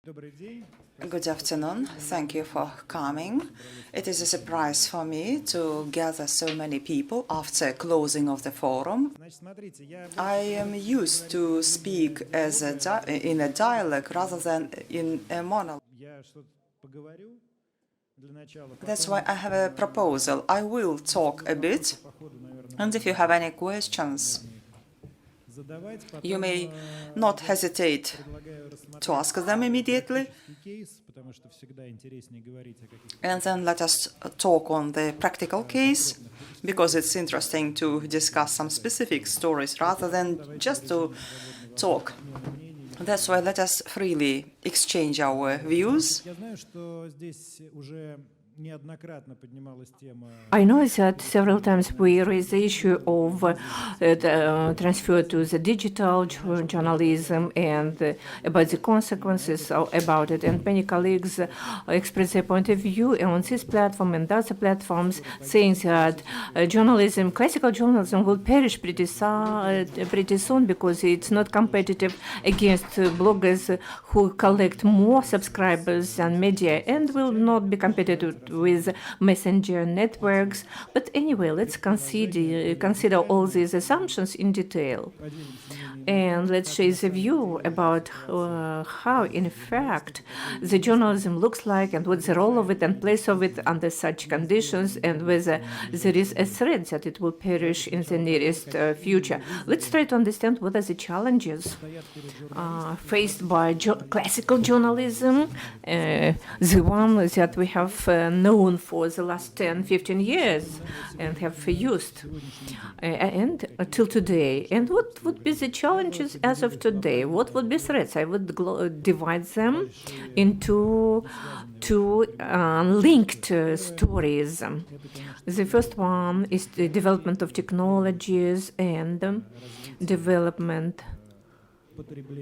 Good afternoon. Thank you for coming. It is a surprise for me to gather so many people after closing of the forum. I am used to speak in a dialogue rather than in a monologue. That's why I have a proposal. I will talk a bit, and if you have any questions, you may not hesitate to ask them immediately. And then let us talk on the practical case, because it's interesting to discuss some specific stories rather than just to talk. That's why let us freely exchange our views. I know that several times we raised the issue of the transfer to the digital journalism and about the consequences about it. And many colleagues express their point of view on this platform and other platforms, saying that journalism, classical journalism, will perish pretty soon because it's not competitive against bloggers who collect more subscribers than media, and will not be competitive with messenger networks. But anyway, let's consider all these assumptions in detail. And let's share the view about how, in fact, the journalism looks like and what's the role of it and place of it under such conditions, and whether there is a threat that it will perish in the nearest future. Let's try to understand what are the challenges faced by classical journalism, the one that we have known for the last 10, 15 years and have used and till today. And what would be the challenges as of today? What would be threats? I would divide them into two linked stories. The first one is the development of technologies and development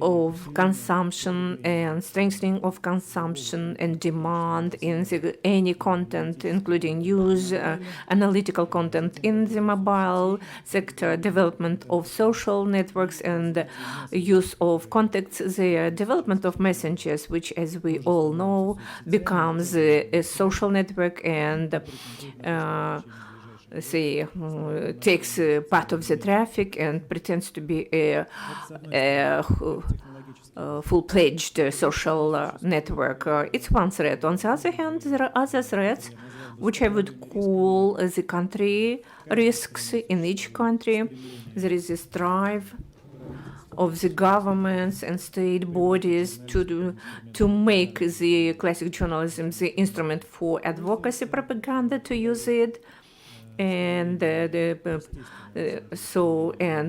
of consumption and strengthening of consumption and demand in any content, including news, analytical content in the mobile sector, development of social networks and use of contacts there, development of messengers, which, as we all know, becomes a social network and takes part of the traffic and pretends to be a full-fledged social network. It's one threat. On the other hand, there are other threats, which I would call the country risks in each country. There is a strive of the governments and state bodies to make the classic journalism the instrument for advocacy propaganda, to use it, and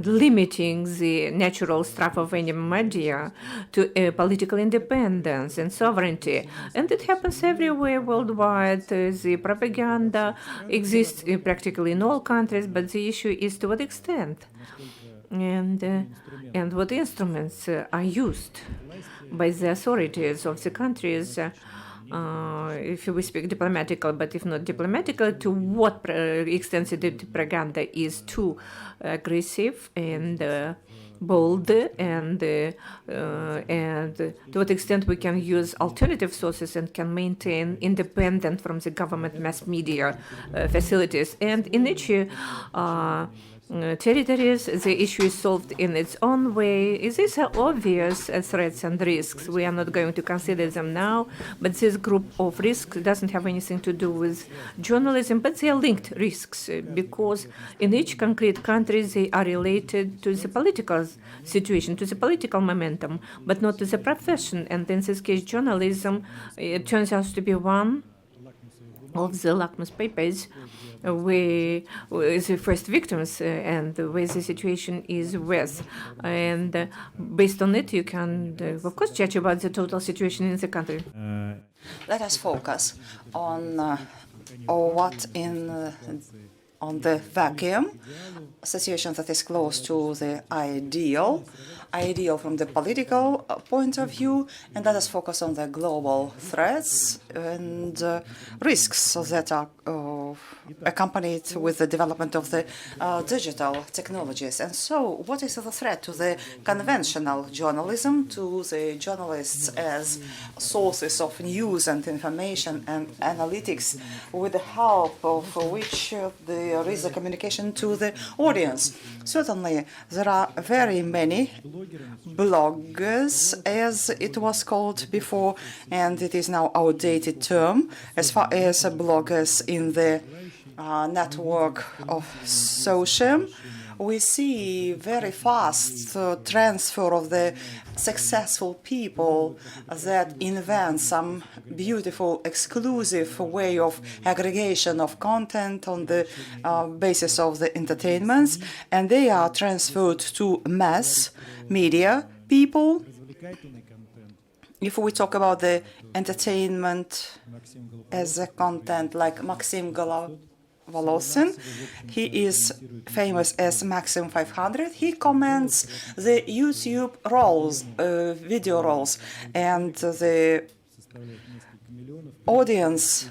limiting the natural strife of any media to political independence and sovereignty. And it happens everywhere worldwide. The propaganda exists practically in all countries, but the issue is to what extent and what instruments are used by the authorities of the countries. If we speak diplomatical, but if not diplomatical, to what extent the propaganda is too aggressive and bold, and to what extent we can use alternative sources and can maintain independent from the government mass media facilities. And in each territories, the issue is solved in its own way. These are obvious threats and risks. We are not going to consider them now, but this group of risks doesn't have anything to do with journalism, but they are linked risks because in each concrete country they are related to the political situation, to the political momentum, but not to the profession. And in this case, journalism, it turns out to be one of the lakmus papers where the first victims and where the situation is worse. And based on it, you can, of course, judge about the total situation in the country. Let us focus on on the vacuum, a situation that is close to the ideal. ideal from the political point of view, and let us focus on the global threats and risks that are accompanied with the development of the digital technologies. And so, what is the threat to the conventional journalism, to the journalists as sources of news and information and analytics, with the help of which there is a communication to the audience? Certainly, there are very many bloggers, as it was called before, and it is now outdated term as far as bloggers in the network of social. We see very fast transfer of the successful people that invent some beautiful, exclusive way of aggregation of content on the basis of the entertainments, and they are transferred to mass media people. If we talk about the entertainment as a content, like Maxim Volosin, he is famous as Maxim 500. He comments the YouTube roles, video roles, and the audience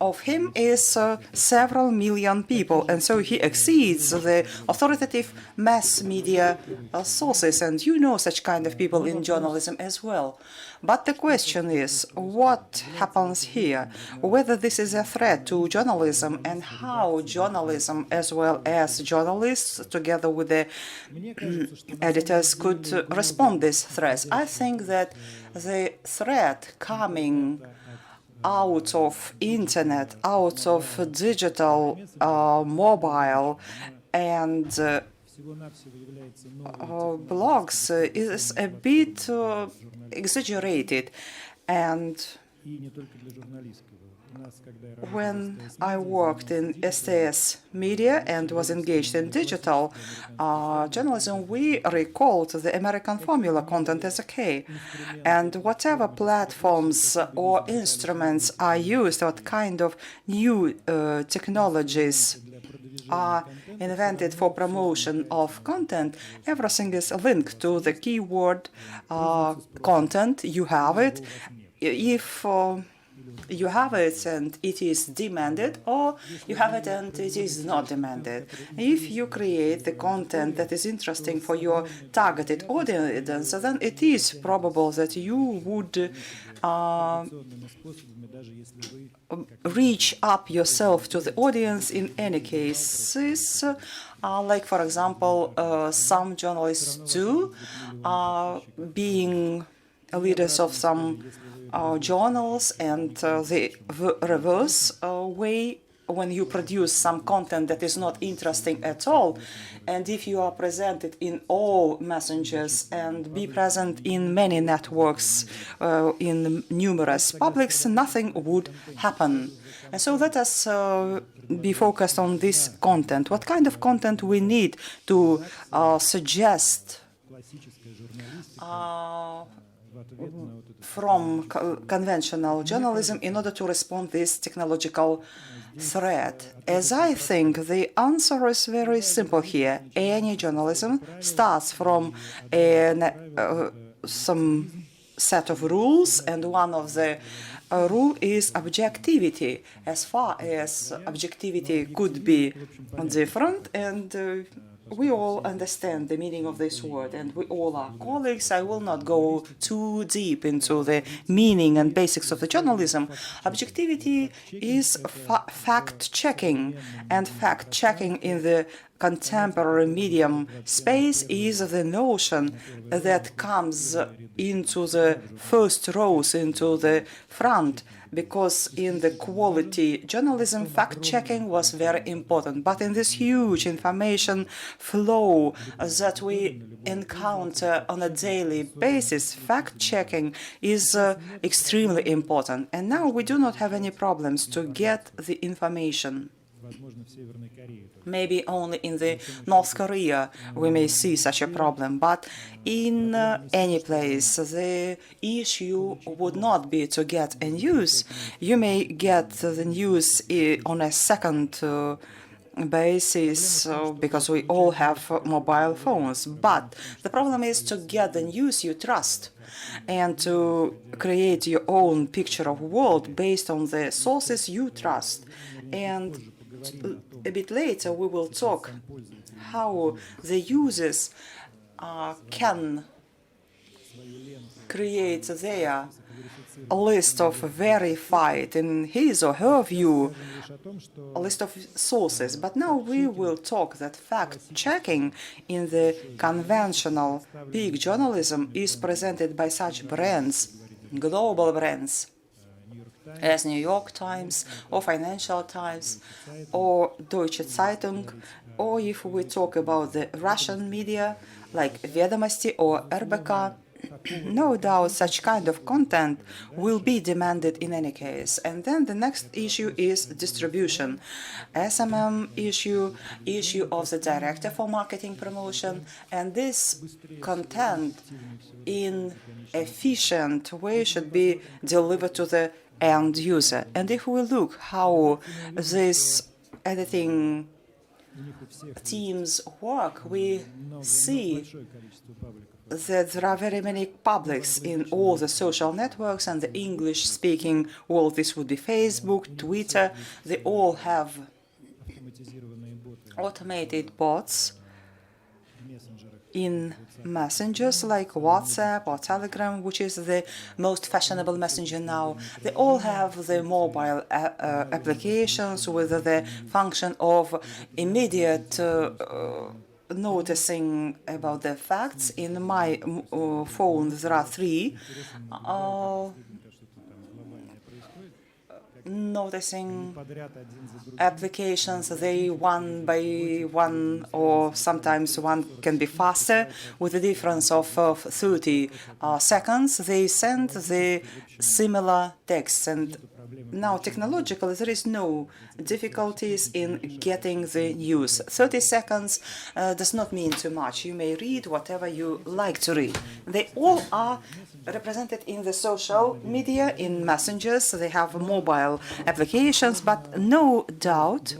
of him is several million people, and so he exceeds the authoritative mass media sources, and you know such kind of people in journalism as well. But the question is, what happens here? Whether this is a threat to journalism, and how journalism as well as journalists, together with the editors, could respond to these threats. I think that the threat coming out of internet, out of digital, mobile, and blogs is a bit exaggerated. And when I worked in STS media and was engaged in digital journalism, we recalled the American formula, content as a key. And whatever platforms or instruments are used, what kind of new technologies are invented for promotion of content, everything is linked to the keyword content. You have it. If you have it and it is demanded, or you have it and it is not demanded. If you create the content that is interesting for your targeted audience, then it is probable that you would reach up yourself to the audience in any cases. Like, for example, some journalists do, being leaders of some journals, and the reverse way, when you produce some content that is not interesting at all, and if you are presented in all messengers and be present in many networks, in numerous publics, nothing would happen. And so let us be focused on this content. What kind of content we need to suggest from conventional journalism in order to respond to this technological threat? As I think, the answer is very simple here. Any journalism starts from some set of rules, and one of the rule is objectivity. As far as objectivity could be different, and we all understand the meaning of this word, and we all are colleagues. I will not go too deep into the meaning and basics of the journalism. Objectivity is fact-checking, and fact-checking in the contemporary medium space is the notion that comes into the first rows, into the front, because in the quality journalism, fact-checking was very important. But in this huge information flow that we encounter on a daily basis, fact-checking is extremely important. And now we do not have any problems to get the information. Maybe only in the North Korea we may see such a problem, but in any place the issue would not be to get a news. You may get the news on a second basis because we all have mobile phones. But the problem is to get the news you trust and to create your own picture of world based on the sources you trust. And a bit later we will talk how the users can create their list of verified, in his or her view, a list of sources. But now we will talk that fact-checking in the conventional big journalism is presented by such brands, global brands, as New York Times or Financial Times or Deutsche Zeitung, or if we talk about the Russian media like Vedomosti or RBK. No doubt such kind of content will be demanded in any case. And then the next issue is distribution. SMM issue of the director for marketing promotion, and this content in efficient way should be delivered to the end user. And if we look how this editing teams work, we see that there are very many publics in all the social networks and the English-speaking world. This would be Facebook, Twitter. They all have automated bots in messengers like WhatsApp or Telegram, which is the most fashionable messenger now. They all have the mobile applications with the function of immediate noticing about the facts. In my phone there are 3 noticing applications. They one by one, or sometimes one can be faster with a difference of 30 seconds. They send the similar texts, and now technologically there is no difficulties in getting the news. 30 seconds does not mean too much. You may read whatever you like to read. They all are represented in the social media, in messengers. They have mobile applications, but no doubt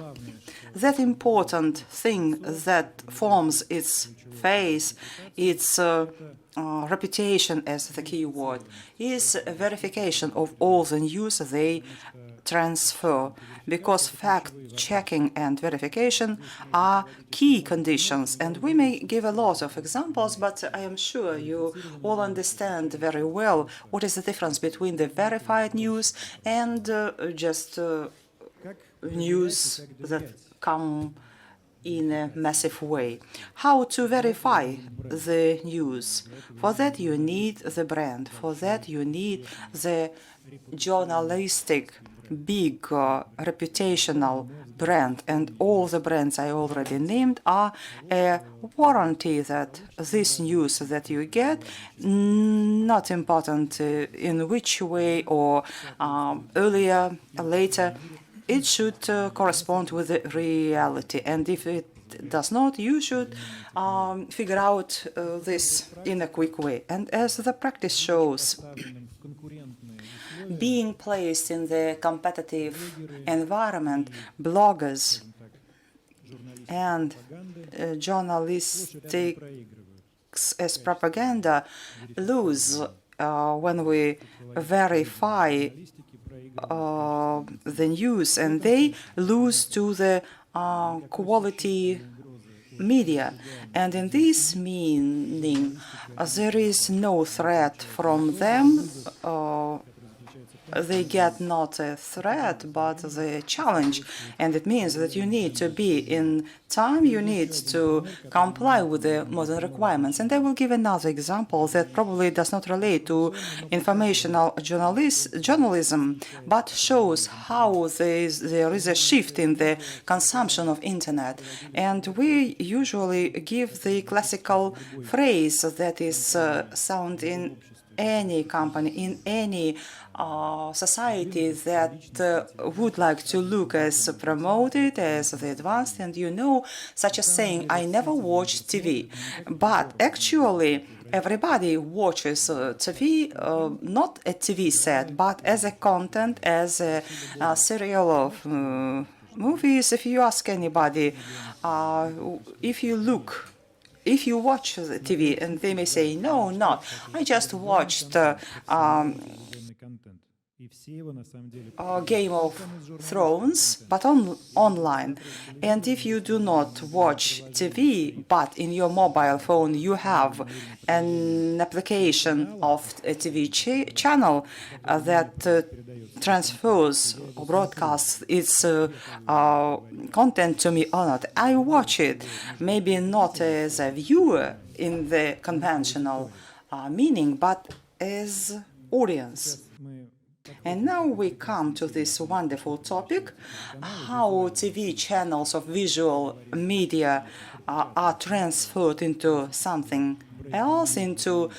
that important thing that forms its face, its reputation as the key word, is verification of all the news they transfer, because fact-checking and verification are key conditions. And we may give a lot of examples, but I am sure you all understand very well what is the difference between the verified news and just news that come in a massive way. How to verify the news? For that you need the brand. For that you need the journalistic big reputational brand, and all the brands I already named are a warranty that this news that you get, not important in which way or earlier, later, it should correspond with the reality. And if it does not, you should figure out this in a quick way. And as the practice shows, being placed in the competitive environment, bloggers and journalistics as propaganda lose when we verify the news, and they lose to the quality media. And in this meaning, there is no threat from them. They get not a threat, but the challenge. And it means that you need to be in time, you need to comply with the modern requirements. And I will give another example that probably does not relate to informational journalism, but shows how there is a shift in the consumption of internet. And we usually give the classical phrase that is sound in any company, in any society that would like to look as promoted, as the advanced. And you know such a saying, I never watch TV. But actually, everybody watches TV, not a TV set, but as a content, as a serial of Movies, if you ask anybody, if you watch the TV, and they may say, no, not. I just watched Game of Thrones, but online. And if you do not watch TV, but in your mobile phone you have an application of a TV channel that transfers or broadcasts its content to me or not, I watch it, maybe not as a viewer in the conventional meaning, but as audience. And now we come to this wonderful topic, how TV channels of visual media are transferred into something else, into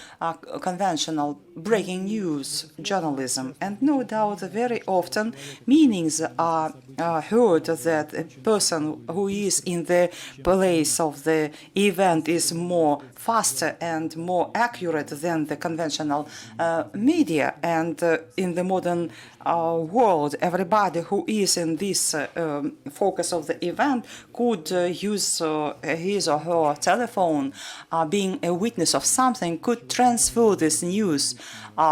conventional breaking news journalism. And no doubt very often meanings are heard that a person who is in the place of the event is more faster and more accurate than the conventional media. And in the modern world, everybody who is in this focus of the event could use his or her telephone, being a witness of something, could transfer this news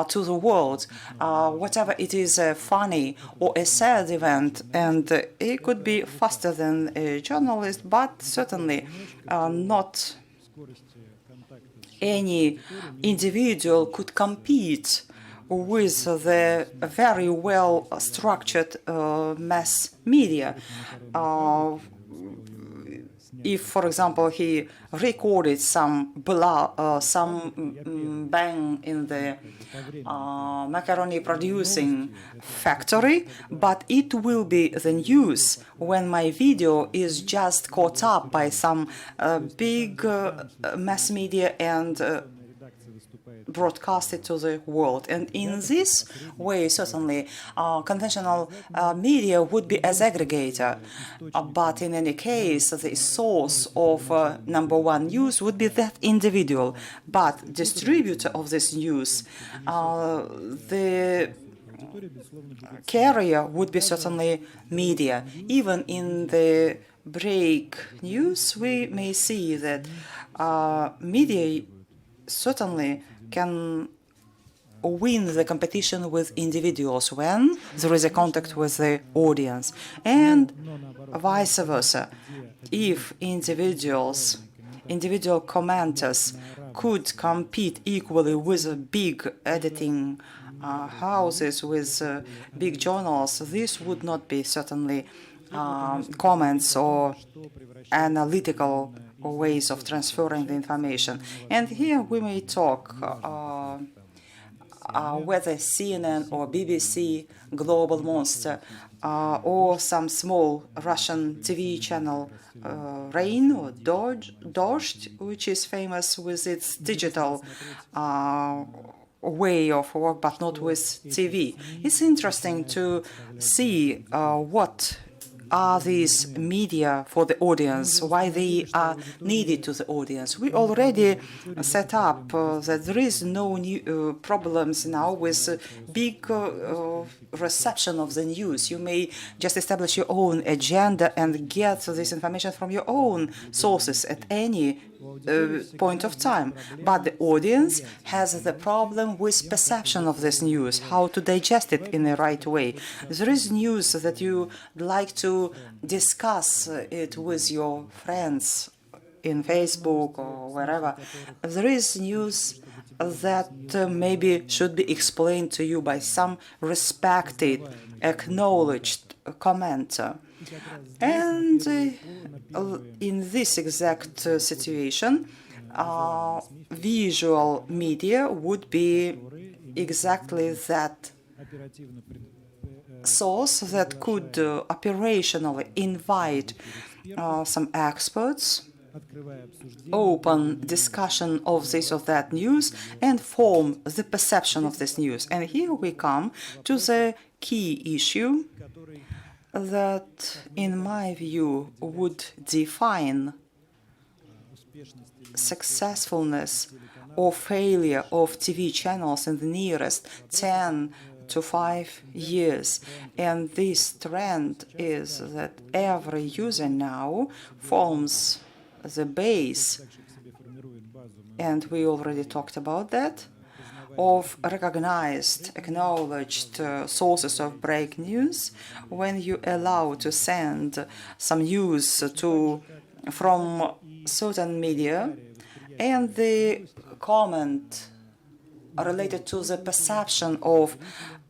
to the world, whatever it is, a funny or a sad event, and it could be faster than a journalist, but certainly not any individual could compete with the very well structured mass media. If, for example, he recorded some bang in the macaroni producing factory, but it will be the news when my video is just caught up by some big mass media and broadcasted to the world. And in this way, certainly, conventional media would be as aggregator. But in any case, the source of number one news would be that individual. But distributor of this news, the carrier would be certainly media. Even in the break news, we may see that media certainly can win the competition with individuals when there is a contact with the audience, and vice versa. If individual commenters could compete equally with big editing houses, with big journals, this would not be certainly comments or analytical ways of transferring the information. And here we may talk whether CNN or BBC, Global Monster, or some small Russian TV channel, Rain or Dozhd, which is famous with its digital way of work, but not with TV. It's interesting to see what are these media for the audience, why they are needed to the audience. We already set up that there is no new problems now with big reception of the news. You may just establish your own agenda and get this information from your own sources at any point of time. But the audience has the problem with perception of this news, how to digest it in the right way. There is news that you like to discuss it with your friends in Facebook or wherever. There is news that maybe should be explained to you by some respected, acknowledged commenter. And in this exact situation, visual media would be exactly that source that could operationally invite some experts, open discussion of this or that news, and form the perception of this news. And here we come to the key issue that, in my view, would define successfulness or failure of TV channels in the nearest 10 to 5 years. And this trend is that every user now forms the base, and we already talked about that, of recognized, acknowledged sources of break news. When you allow to send some news from certain media, and the comment related to the perception of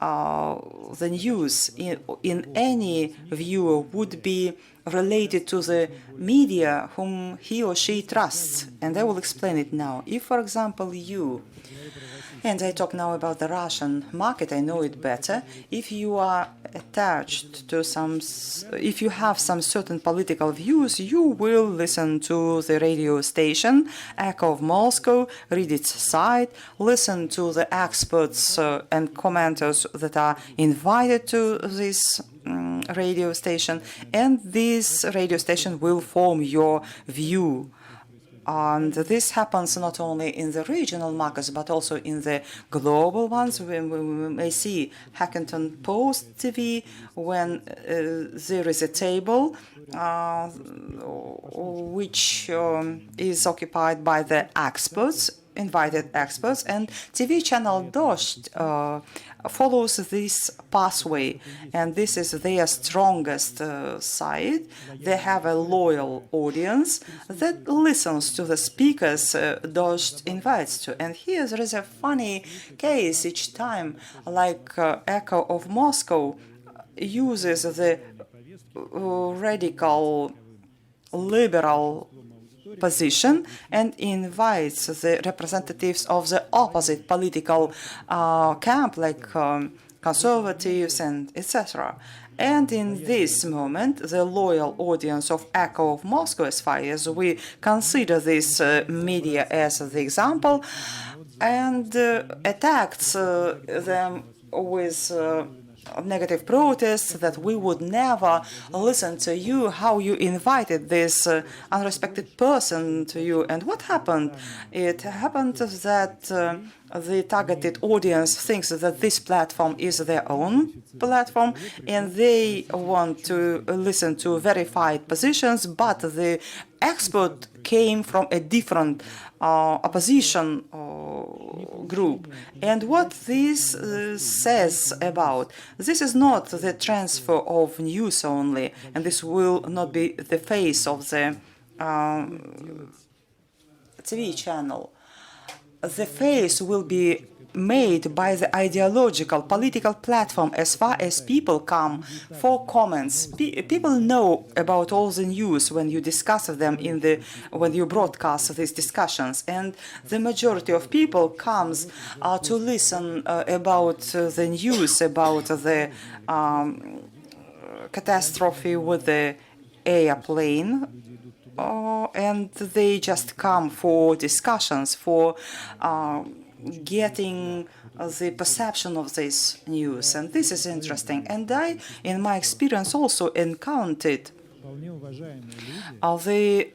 the news in any viewer would be related to the media whom he or she trusts. And I will explain it now. If, for example, and I talk now about the Russian market, I know it better. If you are attached to if you have some certain political views, you will listen to the radio station, Echo of Moscow, read its site, listen to the experts and commenters that are invited to this radio station, and this radio station will form your view. And this happens not only in the regional markets, but also in the global ones. We may see Hackinton Post TV when there is a table which is occupied by the experts, invited experts, and TV channel Dost follows this pathway, and this is their strongest side. They have a loyal audience that listens to the speakers Dost invites to. And here there is a funny case each time, like Echo of Moscow uses the radical liberal position and invites the representatives of the opposite political camp, like conservatives and etc. And in this moment, the loyal audience of Echo of Moscow, as far as we consider this media as the example, and attacks them with negative protests, that we would never listen to you, how you invited this unrespected person to you. And what happened? It happened that the targeted audience thinks that this platform is their own platform, and they want to listen to verified positions, but the expert came from a different opposition group. And what this says about, this is not the transfer of news only, and this will not be the face of the TV channel. The face will be made by the ideological political platform as far as people come for comments. People know about all the news when you discuss them when you broadcast these discussions, and the majority of people comes to listen about the news about the catastrophe with the airplane. And they just come for discussions, for getting the perception of this news. And this is interesting. And I, in my experience, also encountered the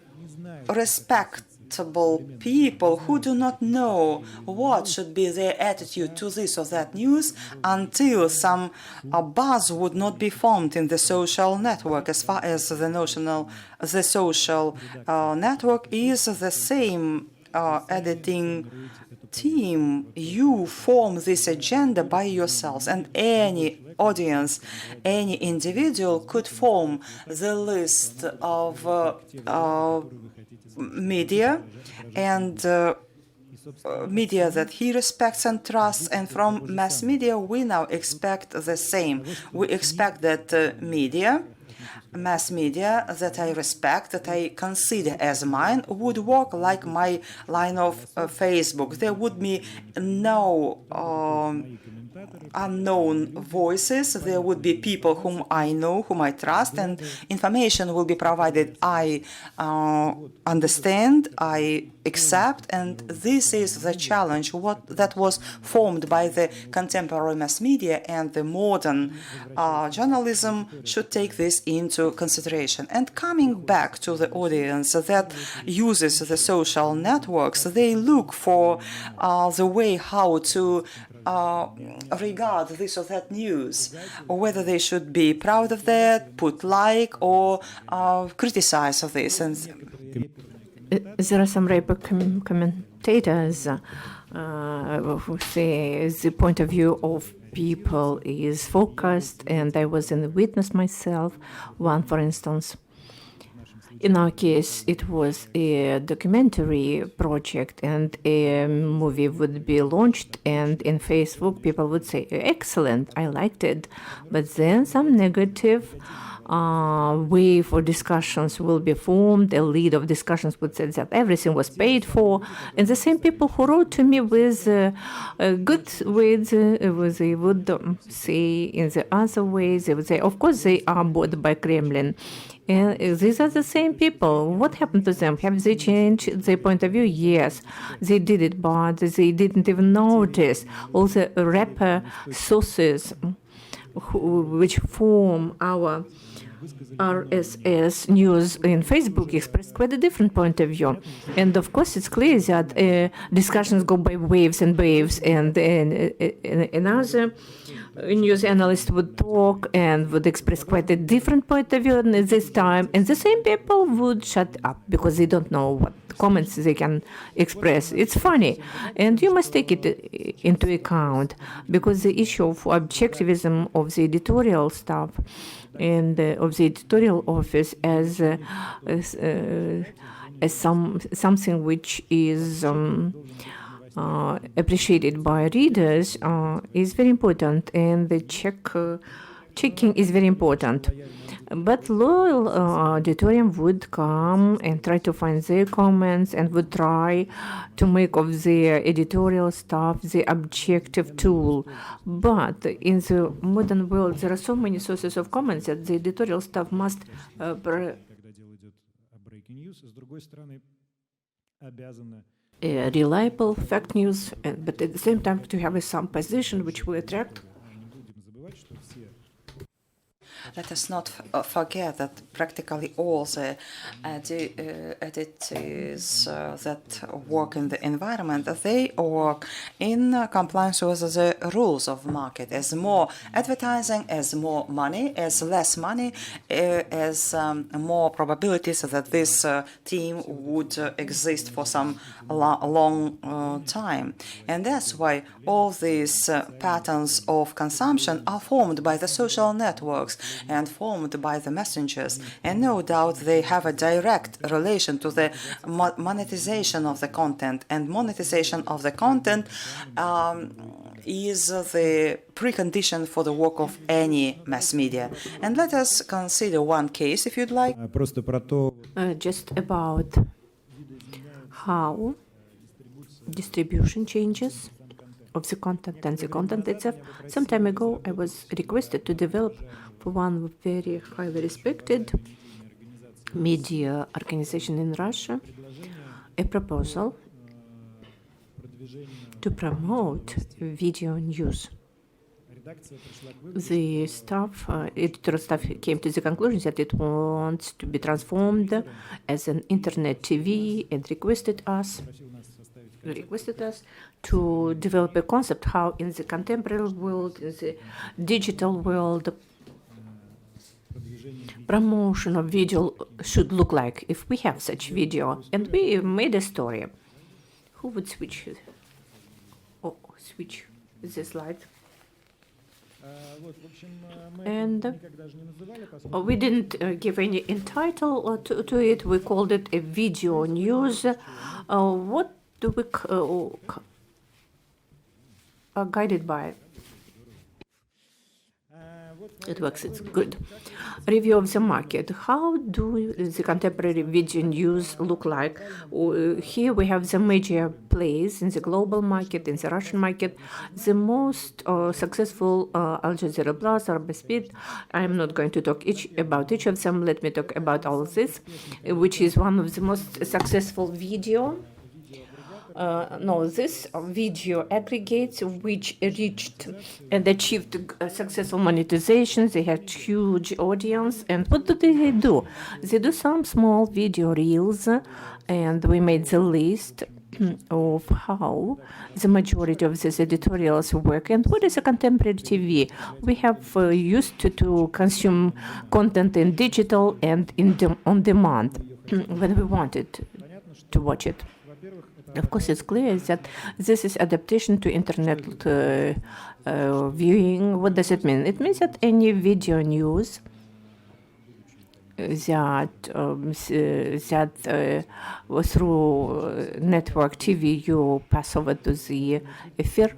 respectable people who do not know what should be their attitude to this or that news until some buzz would not be formed in the social network. As far as the social network is the same editing team, you form this agenda by yourselves, and any audience, any individual could form the list of media and media that he respects and trusts, and from mass media we now expect the same. We expect that mass media that I respect, that I consider as mine, would work like my line of Facebook. There would be no unknown voices. There would be people whom I know, whom I trust, and information will be provided I understand, I accept, and this is the challenge that was formed by the contemporary mass media, and the modern journalism should take this into consideration. And coming back to the audience that uses the social networks, they look for the way how to regard this or that news, or whether they should be proud of that, put like, or criticize of this. And there are some commentators who say the point of view of people is focused, and I was in the witness myself. One, for instance, in our case, it was a documentary project, and a movie would be launched, and in Facebook, people would say, excellent, I liked it. But then some negative way for discussions will be formed. A lead of discussions would say that everything was paid for. And the same people who wrote to me with good words, they would say in the other way, they would say, of course, they are bought by Kremlin. And these are the same people. What happened to them? Have they changed their point of view? Yes, they did it, but they didn't even notice all the rapper sources which form our RSS news in Facebook expressed quite a different point of view. And of course, it's clear that discussions go by waves and waves, and another news analyst would talk and would express quite a different point of view at this time, and the same people would shut up because they don't know what comments they can express. It's funny, and you must take it into account, because the issue of objectivism of the editorial staff and of the editorial office as something which is appreciated by readers is very important, and the checking is very important. But loyal auditorium would come and try to find their comments and would try to make of their editorial staff the objective tool. But in the modern world, there are so many sources of comments that the editorial staff must reliable fact news, but at the same time to have some position which will attract. Let us not forget that practically all the editors that work in the environment, they work in compliance with the rules of market. As more advertising, as more money, as less money, as more probabilities that this team would exist for some long time. And that's why all these patterns of consumption are formed by the social networks and formed by the messengers. And no doubt they have a direct relation to the monetization of the content. And monetization of the content is the precondition for the work of any mass media. And let us consider one case, if you'd like. Just about how distribution changes of the content and the content itself. Some time ago, I was requested to develop for one very highly respected media organization in Russia a proposal to promote video news. The editorial staff came to the conclusion that it wants to be transformed as an internet TV and requested us to develop a concept how in the contemporary world, in the digital world, promotion of video should look like if we have such video. And we made a story. Who would switch the slide? And we didn't give any title to it. We called it a video news. What do we are guided by? It works, it's good. Review of the market. How do the contemporary video news look like? Here we have the major players in the global market, in the Russian market. The most successful Al Jazeera Plus or Speed. I'm not going to talk about each of them. Let me talk about all of this, which is one of the most successful video. This video aggregates which reached and achieved successful monetization. They had huge audience. And what do? They do some small video reels, and we made the list of how the majority of these editorials work and what is a contemporary TV. We have used to consume content in digital and on demand when we wanted to watch it. Of course, it's clear that this is adaptation to internet viewing. What does it mean? It means that any video news that through network TV you pass over to the ether,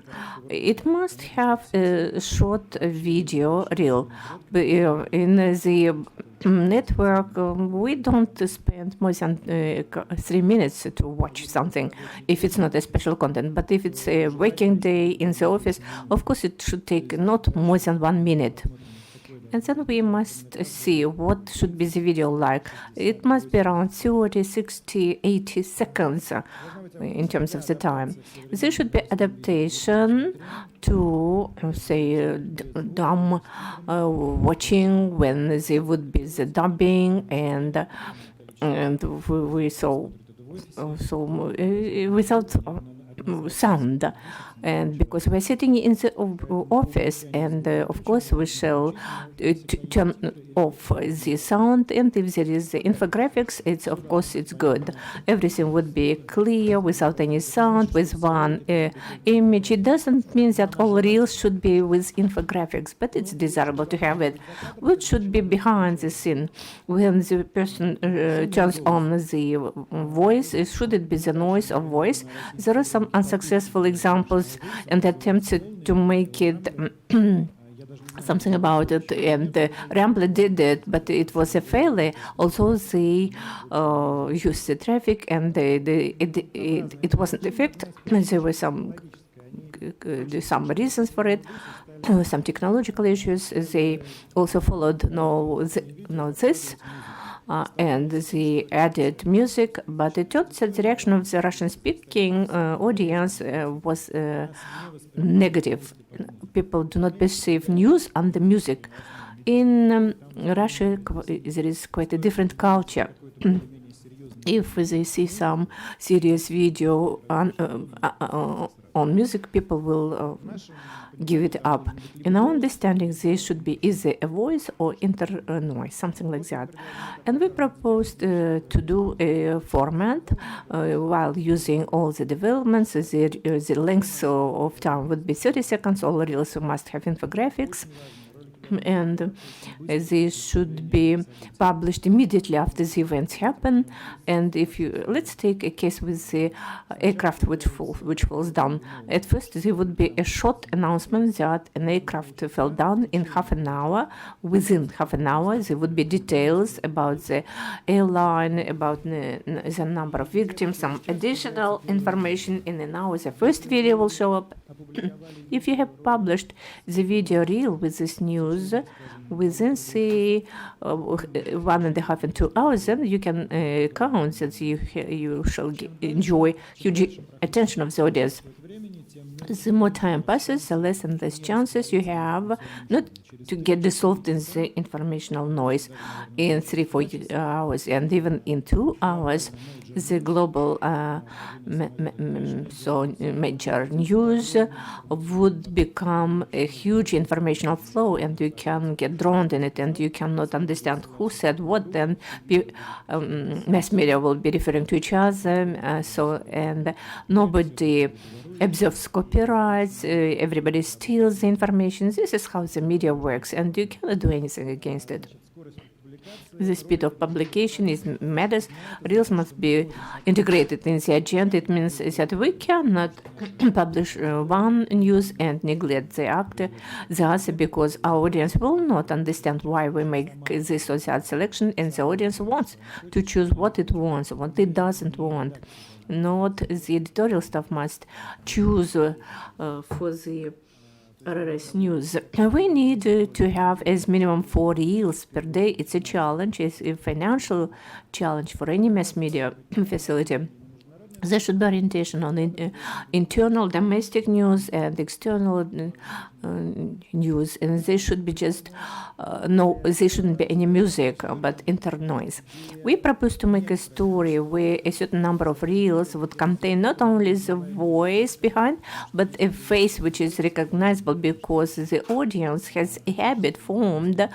it must have a short video reel. In the network, we don't spend more than 3 minutes to watch something if it's not a special content. But if it's a working day in the office, of course, it should take not more than 1 minute. And then we must see what should be the video like. It must be around 30, 60, 80 seconds in terms of the time. There should be adaptation to, say, dumb watching when there would be the dubbing and we saw without sound. And because we're sitting in the office, and of course we shall turn off the sound, and if there is the infographics, of course it's good. Everything would be clear without any sound, with one image. It doesn't mean that all reels should be with infographics, but it's desirable to have it. What should be behind the scene when the person turns on the voice? Should it be the noise of voice? There are some unsuccessful examples and attempts to make it something about it, and Rambler did it, but it was a failure. Also, they used the traffic, and it wasn't effective. There were some reasons for it, some technological issues. They also followed this. And they added music, but it turns out the reaction of the Russian-speaking audience was negative. People do not perceive news under music. In Russia, there is quite a different culture. If they see some serious video on music, people will give it up. In our understanding, there should be either a voice or noise, something like that. And we proposed to do a format while using all the developments. The length of time would be 30 seconds. All reels must have infographics. And they should be published immediately after the events happen. And let's take a case with the aircraft which falls down. At first, there would be a short announcement that an aircraft fell down in half an hour. Within half an hour, there would be details about the airline, about the number of victims, some additional information. In an hour, the first video will show up. If you have published the video reel with this news within, say, 1.5 and 2 hours, then you can count that you shall enjoy huge attention of the audience. The more time passes, the less and less chances you have not to get dissolved in the informational noise in 3-4 hours, and even in 2 hours. The global major news would become a huge informational flow, and you can get drowned in it, and you cannot understand who said what. Then mass media will be referring to each other, and nobody observes copyrights, everybody steals the information. This is how the media works, and you cannot do anything against it. The speed of publication matters. Reels must be integrated in the agenda. It means that we cannot publish one news and neglect the other, because our audience will not understand why we make this or that selection, and the audience wants to choose what it wants, what it doesn't want. Not the editorial staff must choose for the RRS news. We need to have as minimum 4 reels per day. It's a challenge. It's a financial challenge for any mass media facility. There should be orientation on internal domestic news and external news, and they should be just no, there shouldn't be any music but inter noise. We propose to make a story where a certain number of reels would contain not only the voice behind, but a face which is recognizable because the audience has a habit formed,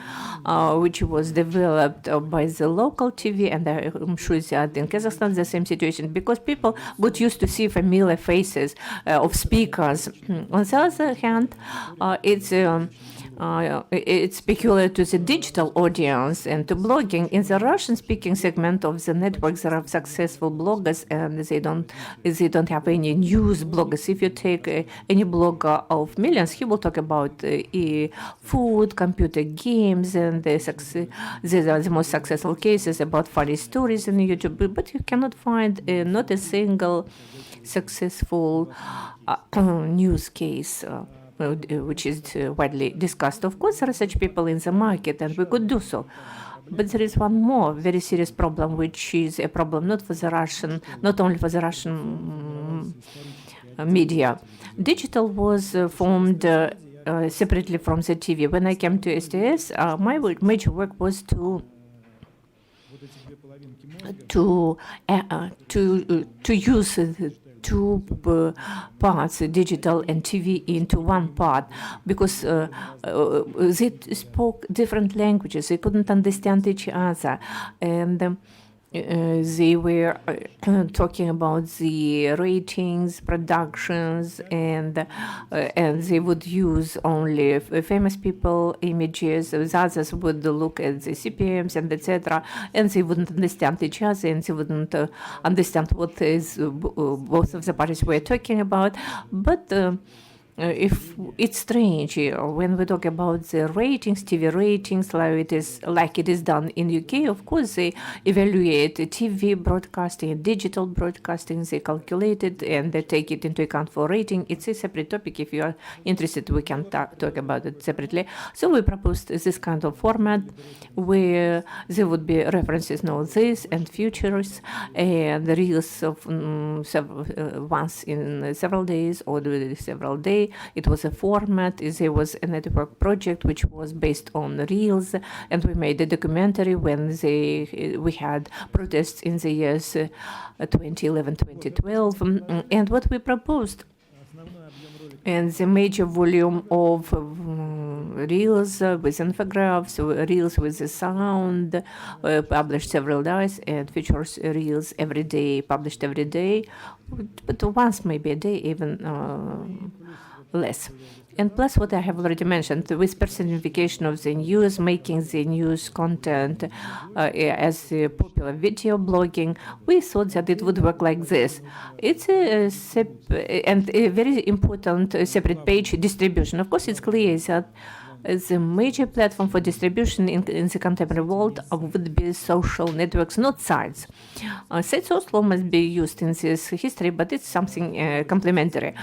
which was developed by the local TV, and I'm sure that in Kazakhstan the same situation, because people got used to see familiar faces of speakers. On the other hand, it's peculiar to the digital audience and to blogging. In the Russian-speaking segment of the network, there are successful bloggers, and they don't have any news bloggers. If you take any blogger of millions, he will talk about food, computer games, and these are the most successful cases about funny stories in YouTube. But you cannot find not a single successful news case which is widely discussed. Of course, there are such people in the market, and we could do so. But there is one more very serious problem, which is a problem not only for the Russian media. Digital was formed separately from the TV. When I came to STS, my major work was to use two parts, digital and TV, into one part, because they spoke different languages. They couldn't understand each other, and they were talking about the ratings, productions, and they would use only famous people images. The others would look at the CPMs and etc. And they wouldn't understand each other, and they wouldn't understand what is both of the parties were talking about. But if it's strange when we talk about the ratings, TV ratings, like it is done in UK. Of course, they evaluate TV broadcasting, digital broadcasting. They calculate it and they take it into account for rating. It's a separate topic. If you are interested, we can talk about it separately. So we proposed this kind of format where there would be references, this and futures, and the reels of once in several days or several days. It was a format. There was a network project which was based on reels, and we made a documentary when we had protests in the years 2011, 2012. And what we proposed, and the major volume of reels with infographs, reels with the sound, published several days, and features reels every day, published every day, but once maybe a day, even less. And plus what I have already mentioned, with personification of the news, making the news content as a popular video blogging, we thought that it would work like this. It's a very important separate page distribution. Of course, it's clear that the major platform for distribution in the contemporary world would be social networks, not sites. Sites also must be used in this history, but it's something complementary.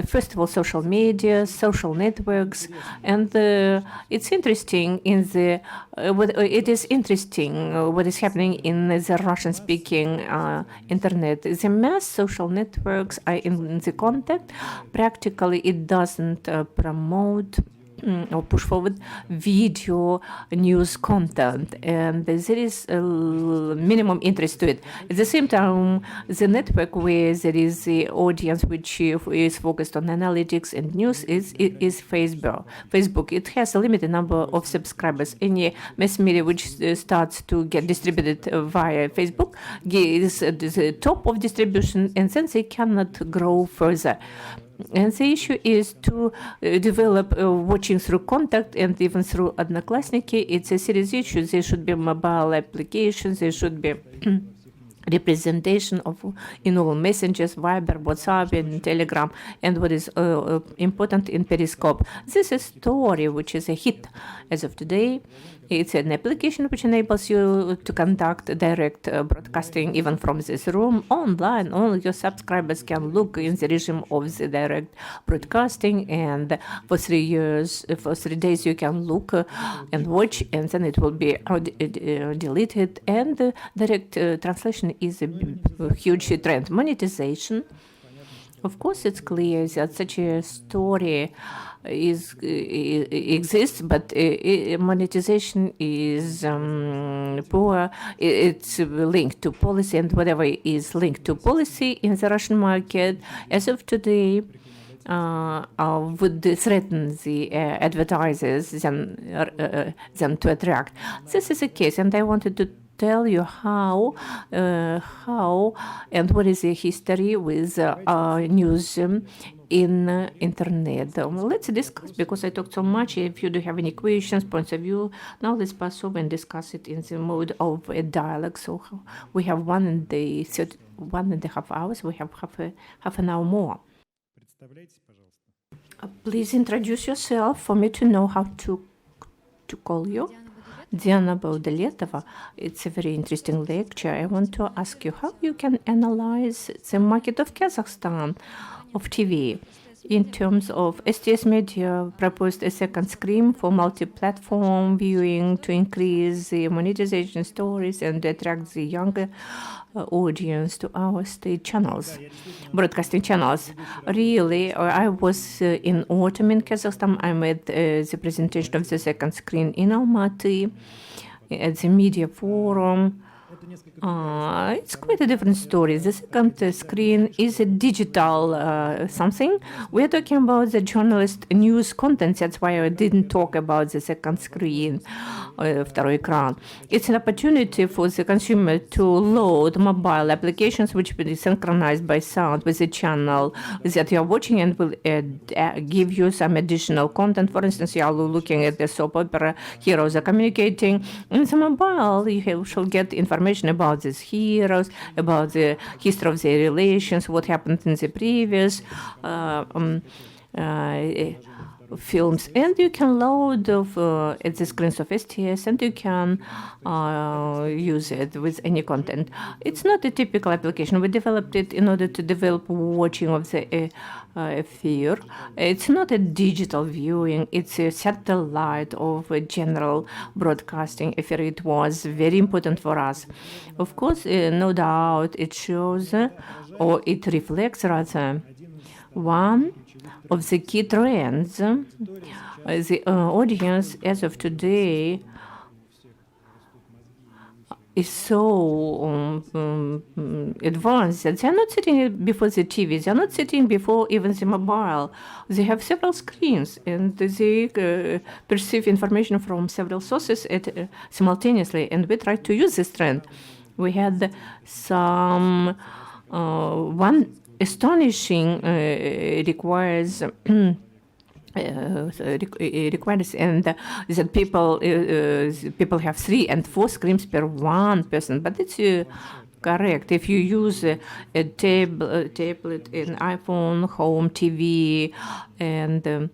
First of all, social media, social networks, and it's interesting it is interesting what is happening in the Russian-speaking internet. The mass social networks are in the contact. Practically, it doesn't promote or push forward video news content, and there is a minimum interest to it. At the same time, the network where there is the audience which is focused on analytics and news is Facebook. It has a limited number of subscribers. Any mass media which starts to get distributed via Facebook is the top of distribution, and then they cannot grow further. And the issue is to develop watching through contact and even through Odnoklassniki. It's a serious issue. There should be mobile applications. There should be representation of in all messengers, Viber, WhatsApp, and Telegram, and what is important in Periscope. This is a story which is a hit as of today. It's an application which enables you to conduct direct broadcasting even from this room online. All your subscribers can look in the regime of the direct broadcasting, and for 3 days you can look and watch, and then it will be deleted. And direct translation is a huge trend. Monetization. Of course, it's clear that such a story exists, but monetization is poor. It's linked to policy, and whatever is linked to policy in the Russian market, as of today, would threaten the advertisers than to attract. This is the case, and I wanted to tell you how and what is the history with news in internet. Let's discuss, because I talked so much. If you do have any questions, points of view, now let's pass over and discuss it in the mode of a dialogue. So we have 1.5 hours. We have half an hour more. Please introduce yourself for me to know how to call you. Diana Baudaletova. It's a very interesting lecture. I want to ask you how you can analyze the market of Kazakhstan of TV. In terms of STS Media proposed a second screen for multi-platform viewing to increase the monetization stories and attract the younger audience to our state channels, broadcasting channels. Really, I was in autumn in Kazakhstan. I made the presentation of the second screen in Almaty at the media forum. It's quite a different story. The second screen is a digital something. We're talking about the journalist news content. That's why I didn't talk about the second screen, второй экран. It's an opportunity for the consumer to load mobile applications which will be synchronized by sound with the channel that you're watching, and will give you some additional content. For instance, you are looking at the soap opera, heroes are communicating. In the mobile, you shall get information about these heroes, about the history of their relations, what happened in the previous films, and you can load at the screens of STS, and you can use it with any content. It's not a typical application. We developed it in order to develop watching of the affair. It's not a digital viewing. It's a satellite of a general broadcasting affair. It was very important for us. Of course, no doubt it shows, or it reflects rather, one of the key trends. The audience as of today is so advanced that they're not sitting before the TV, they're not sitting before even the mobile. They have several screens, and they perceive information from several sources simultaneously, and we try to use this trend. We had some one astonishing requires and that people have 3 and 4 screens per one person, but it's correct. If you use a tablet, an iPhone, home TV, and a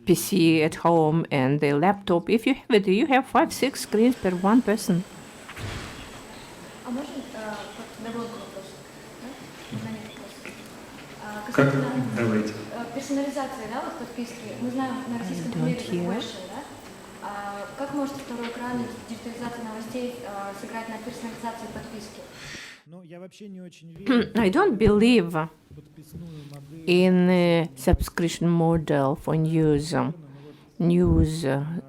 PC at home, and a laptop, if you have it, you have 5-6 screens per one person. Давайте. Персонализация, да, вот подписки. Мы знаем, на российском примере больше, да? Как может второй экран, диджитализация новостей сыграть на персонализации подписки? I don't believe in a subscription model for news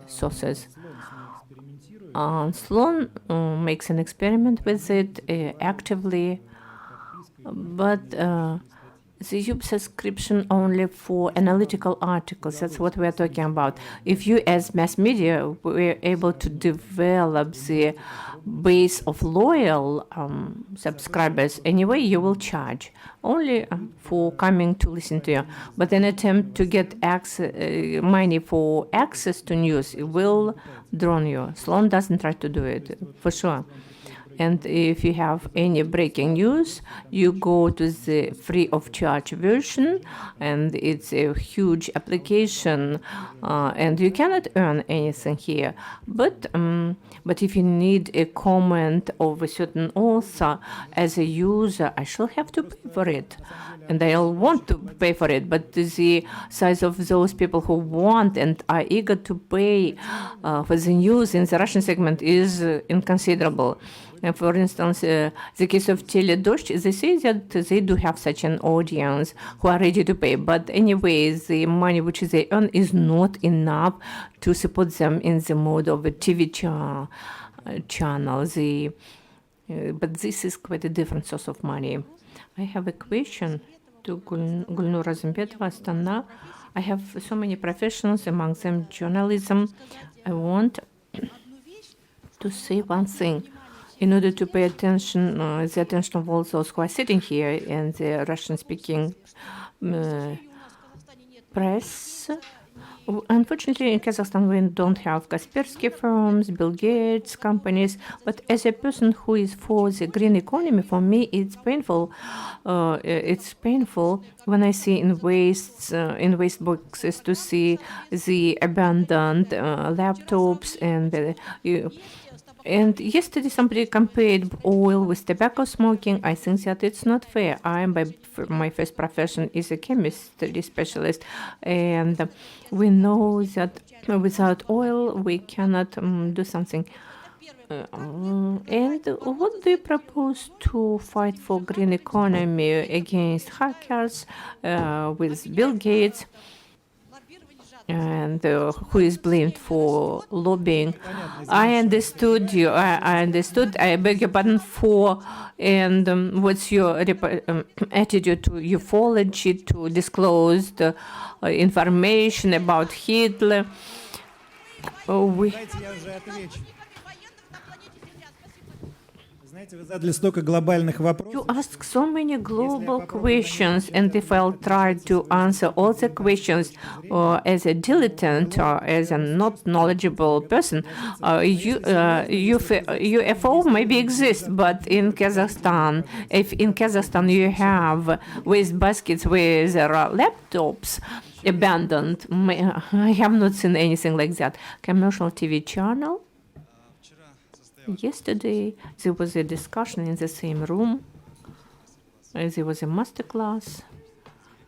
sources. Sloan makes an experiment with it actively, but the YouTube subscription only for analytical articles. That's what we're talking about. If you, as mass media, were able to develop the base of loyal subscribers, anyway, you will charge only for coming to listen to you. But an attempt to get money for access to news will drown you. Sloan doesn't try to do it, for sure. And if you have any breaking news, you go to the free of charge version, and it's a huge application, and you cannot earn anything here. But if you need a comment of a certain author as a user, I shall have to pay for it. And I'll want to pay for it, but the size of those people who want and are eager to pay for the news in the Russian segment is inconsiderable. For instance, the case of Teledosh, they say that they do have such an audience who are ready to pay. But anyway, the money which they earn is not enough to support them in the mode of a TV channel. But this is quite a different source of money. I have a question to Gulnur Razimbetova, Astana. I have so many professions, among them journalism. I want to say one thing. In order to pay attention, the attention of all those who are sitting here in the Russian-speaking press. Unfortunately, in Kazakhstan, we don't have Kaspersky firms, Bill Gates companies. But as a person who is for the green economy, for me, it's painful. It's painful when I see in waste boxes to see the abandoned laptops and yesterday somebody compared oil with tobacco smoking. I think that it's not fair. My first profession is a chemistry specialist, and we know that without oil we cannot do something. And what do you propose to fight for green economy against hackers with Bill Gates? And who is blamed for lobbying? I understood you. I understood. I beg your pardon for. And what's your attitude to ufology, to disclosed information about Hitler? You ask so many global questions, and if I'll try to answer all the questions as a dilettante or as a not knowledgeable person, UFO maybe exists, but in Kazakhstan, if in Kazakhstan you have waste baskets with laptops abandoned, I have not seen anything like that. Commercial TV channel. Yesterday, there was a discussion in the same room. There was a master class.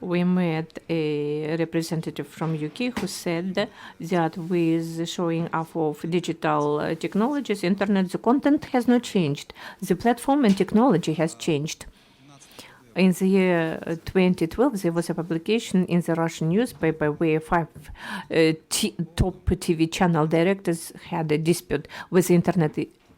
We met a representative from UK who said that with showing off of digital technologies, internet, the content has not changed. The platform and technology has changed. In the year 2012, there was a publication in the Russian newspaper where 5 top TV channel directors had a dispute with the internet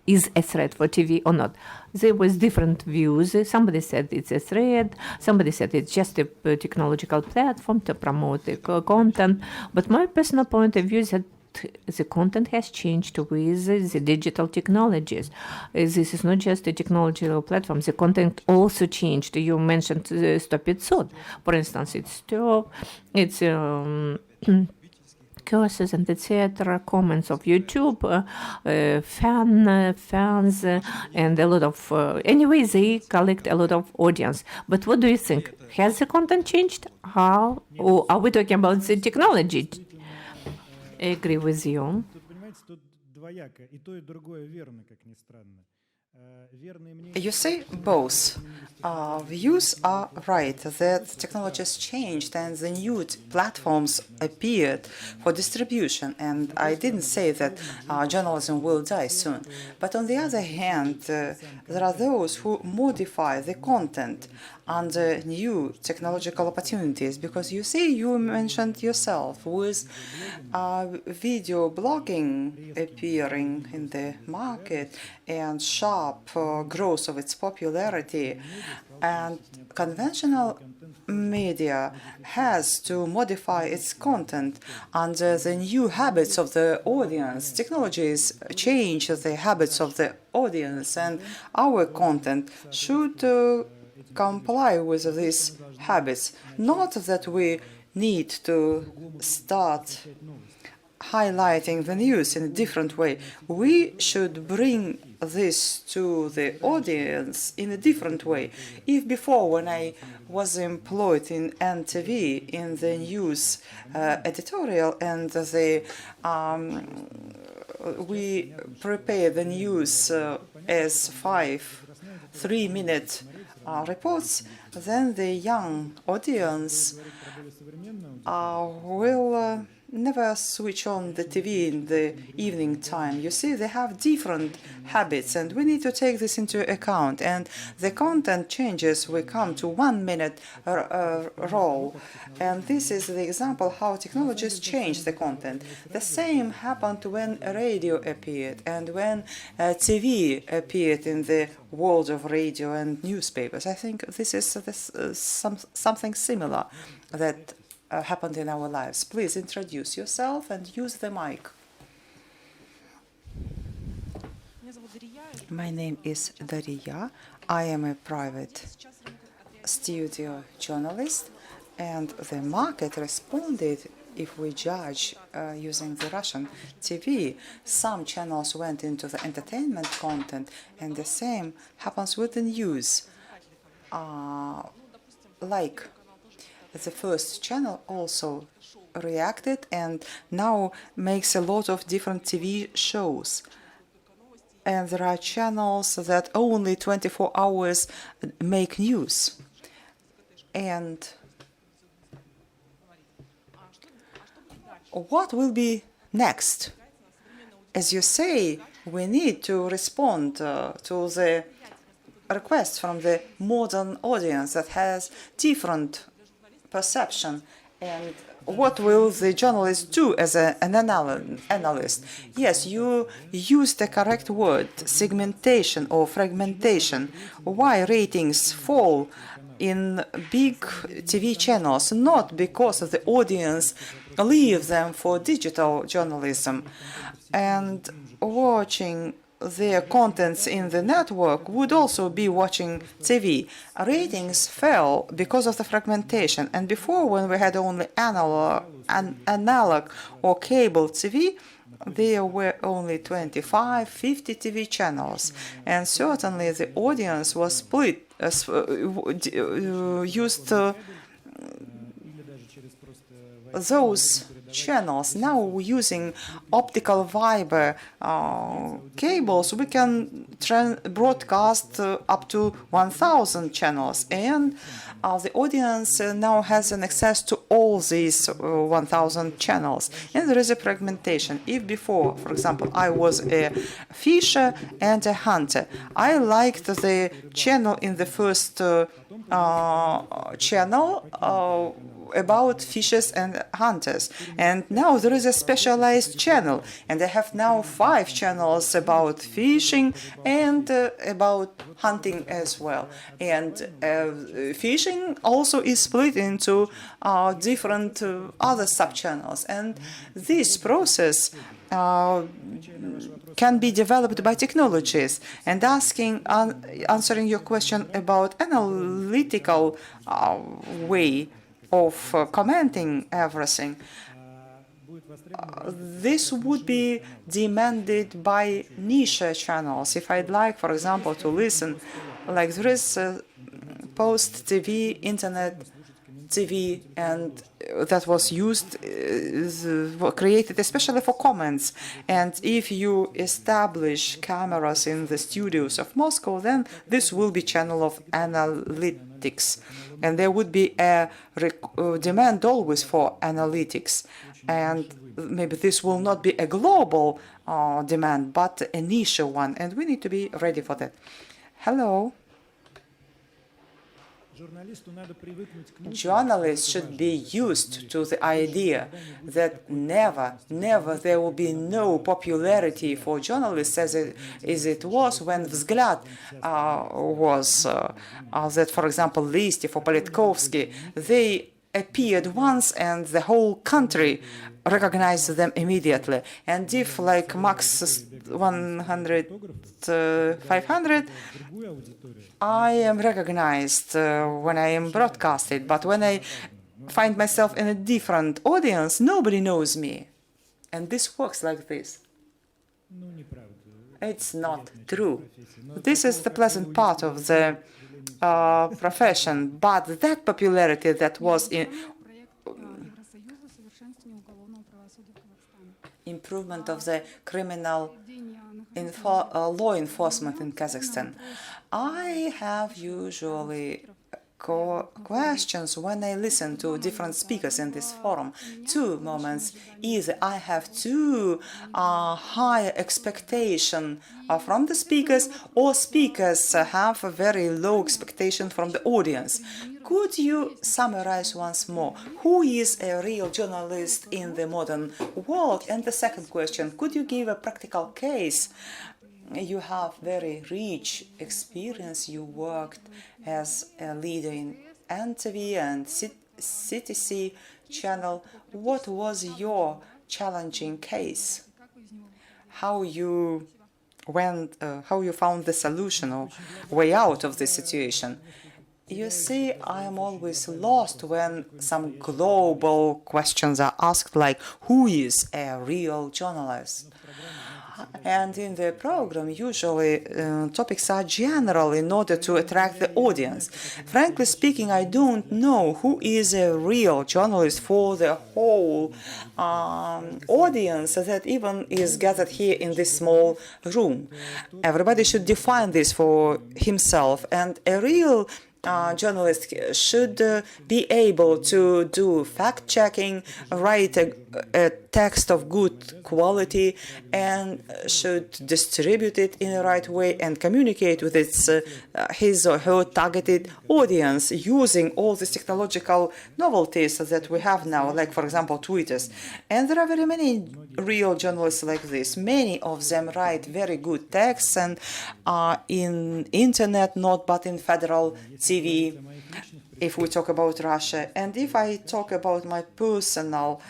is a threat for TV or not. There was different views. Somebody said it's a threat. Somebody said it's just a technological platform to promote the content. But my personal point of view is that the content has changed with the digital technologies. This is not just a technological platform. The content also changed. You mentioned Stop It Sod. For instance, it's curses and etc., comments of YouTube, fans, and a lot of... anyway, they collect a lot of audience. But what do you think? Has the content changed? How? Or are we talking about the technology? I agree with you. You see, both views are right, that technology has changed and the new platforms appeared for distribution. And I didn't say that journalism will die soon. But on the other hand, there are those who modify the content under new technological opportunities, because you see, you mentioned yourself, with video blogging appearing in the market and sharp growth of its popularity, and conventional media has to modify its content under the new habits of the audience. Technologies change the habits of the audience, and our content should comply with these habits. Not that we need to start highlighting the news in a different way. We should bring this to the audience in a different way. If before, when I was employed in NTV in the news editorial, and we prepare the news as 3-minute reports, then the young audience will never switch on the TV in the evening time. You see, they have different habits, and we need to take this into account. And the content changes. We come to 1-minute roll, and this is the example how technologies change the content. The same happened when radio appeared and when TV appeared in the world of radio and newspapers. I think this is something similar that happened in our lives. Please introduce yourself and use the mic. My name is Daria. I am a private studio journalist, and the market responded. If we judge using the Russian TV, some channels went into the entertainment content, and the same happens with the news. Like the first channel also reacted and now makes a lot of different TV shows. And there are channels that only 24 hours make news. And what will be next? As you say, we need to respond to the requests from the modern audience that has different perception. And what will the journalist do as an analyst? Yes, you use the correct word, segmentation or fragmentation. Why ratings fall in big TV channels? Not because of the audience leave them for digital journalism. And watching their contents in the network would also be watching TV. Ratings fell because of the fragmentation. And before, when we had only analog or cable TV, there were only 25, 50 TV channels. And certainly the audience was split, used those channels. Now, using optical fiber cables, we can broadcast up to 1,000 channels, and the audience now has an access to all these 1,000 channels. And there is a fragmentation. If before, for example, I was a fisher and a hunter, I liked the channel in the first channel about fishers and hunters, and now there is a specialized channel, and I have now 5 channels about fishing and about hunting as well. And fishing also is split into different other sub-channels, and this process can be developed by technologies. And answering your question about analytical way of commenting everything, this would be demanded by niche channels. If I'd like, for example, to listen, like there is post TV, internet TV, and that was used, created especially for comments. And if you establish cameras in the studios of Moscow, then this will be channel of analytics. And there would be a demand always for analytics. And maybe this will not be a global demand, but a niche one. And we need to be ready for that. Hello. Journalists should be used to the idea that never there will be no popularity for journalists as it was when Vzгляд was, that, for example, Listyev or Politkovsky, they appeared once and the whole country recognized them immediately. And if, like Max 100, 500, I am recognized when I am broadcasted, but when I find myself in a different audience, nobody knows me. And this works like this. It's not true. This is the pleasant part of the profession, but that popularity that was in improvement of the criminal law enforcement in Kazakhstan. I have usually questions when I listen to different speakers in this forum. Two moments. Either I have too high expectation from the speakers, or speakers have a very low expectation from the audience. Could you summarize once more who is a real journalist in the modern world? And the second question, could you give a practical case? You have very rich experience. You worked as a leader in NTV and CTC channel. What was your challenging case? How you found the solution or way out of the situation? You see, I am always lost when some global questions are asked, like, who is a real journalist? And in the program, usually topics are general in order to attract the audience. Frankly speaking, I don't know who is a real journalist for the whole audience that even is gathered here in this small room. Everybody should define this for himself, and a real journalist should be able to do fact-checking, write a text of good quality, and should distribute it in the right way and communicate with his or her targeted audience using all these technological novelties that we have now, like, for example, Twitters. And there are very many real journalists like this. Many of them write very good texts and in internet, not but in federal TV, if we talk about Russia. And if I talk about my personal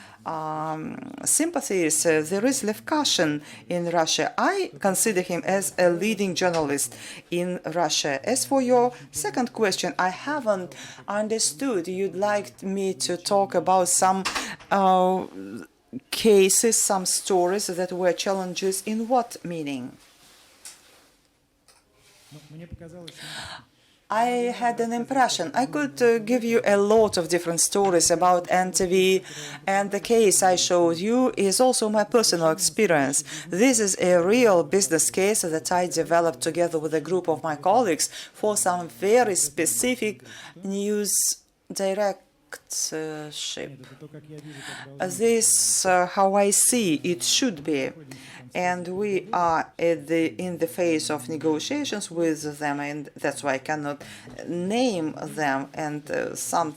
sympathies, there is Lev Kashin in Russia. I consider him as a leading journalist in Russia. As for your second question, I haven't understood. You'd like me to talk about some cases, some stories that were challenges. In what meaning? I had an impression. I could give you a lot of different stories about NTV, and the case I showed you is also my personal experience. This is a real business case that I developed together with a group of my colleagues for some very specific news directorship. This is how I see it should be. And we are in the phase of negotiations with them, and that's why I cannot name them, and some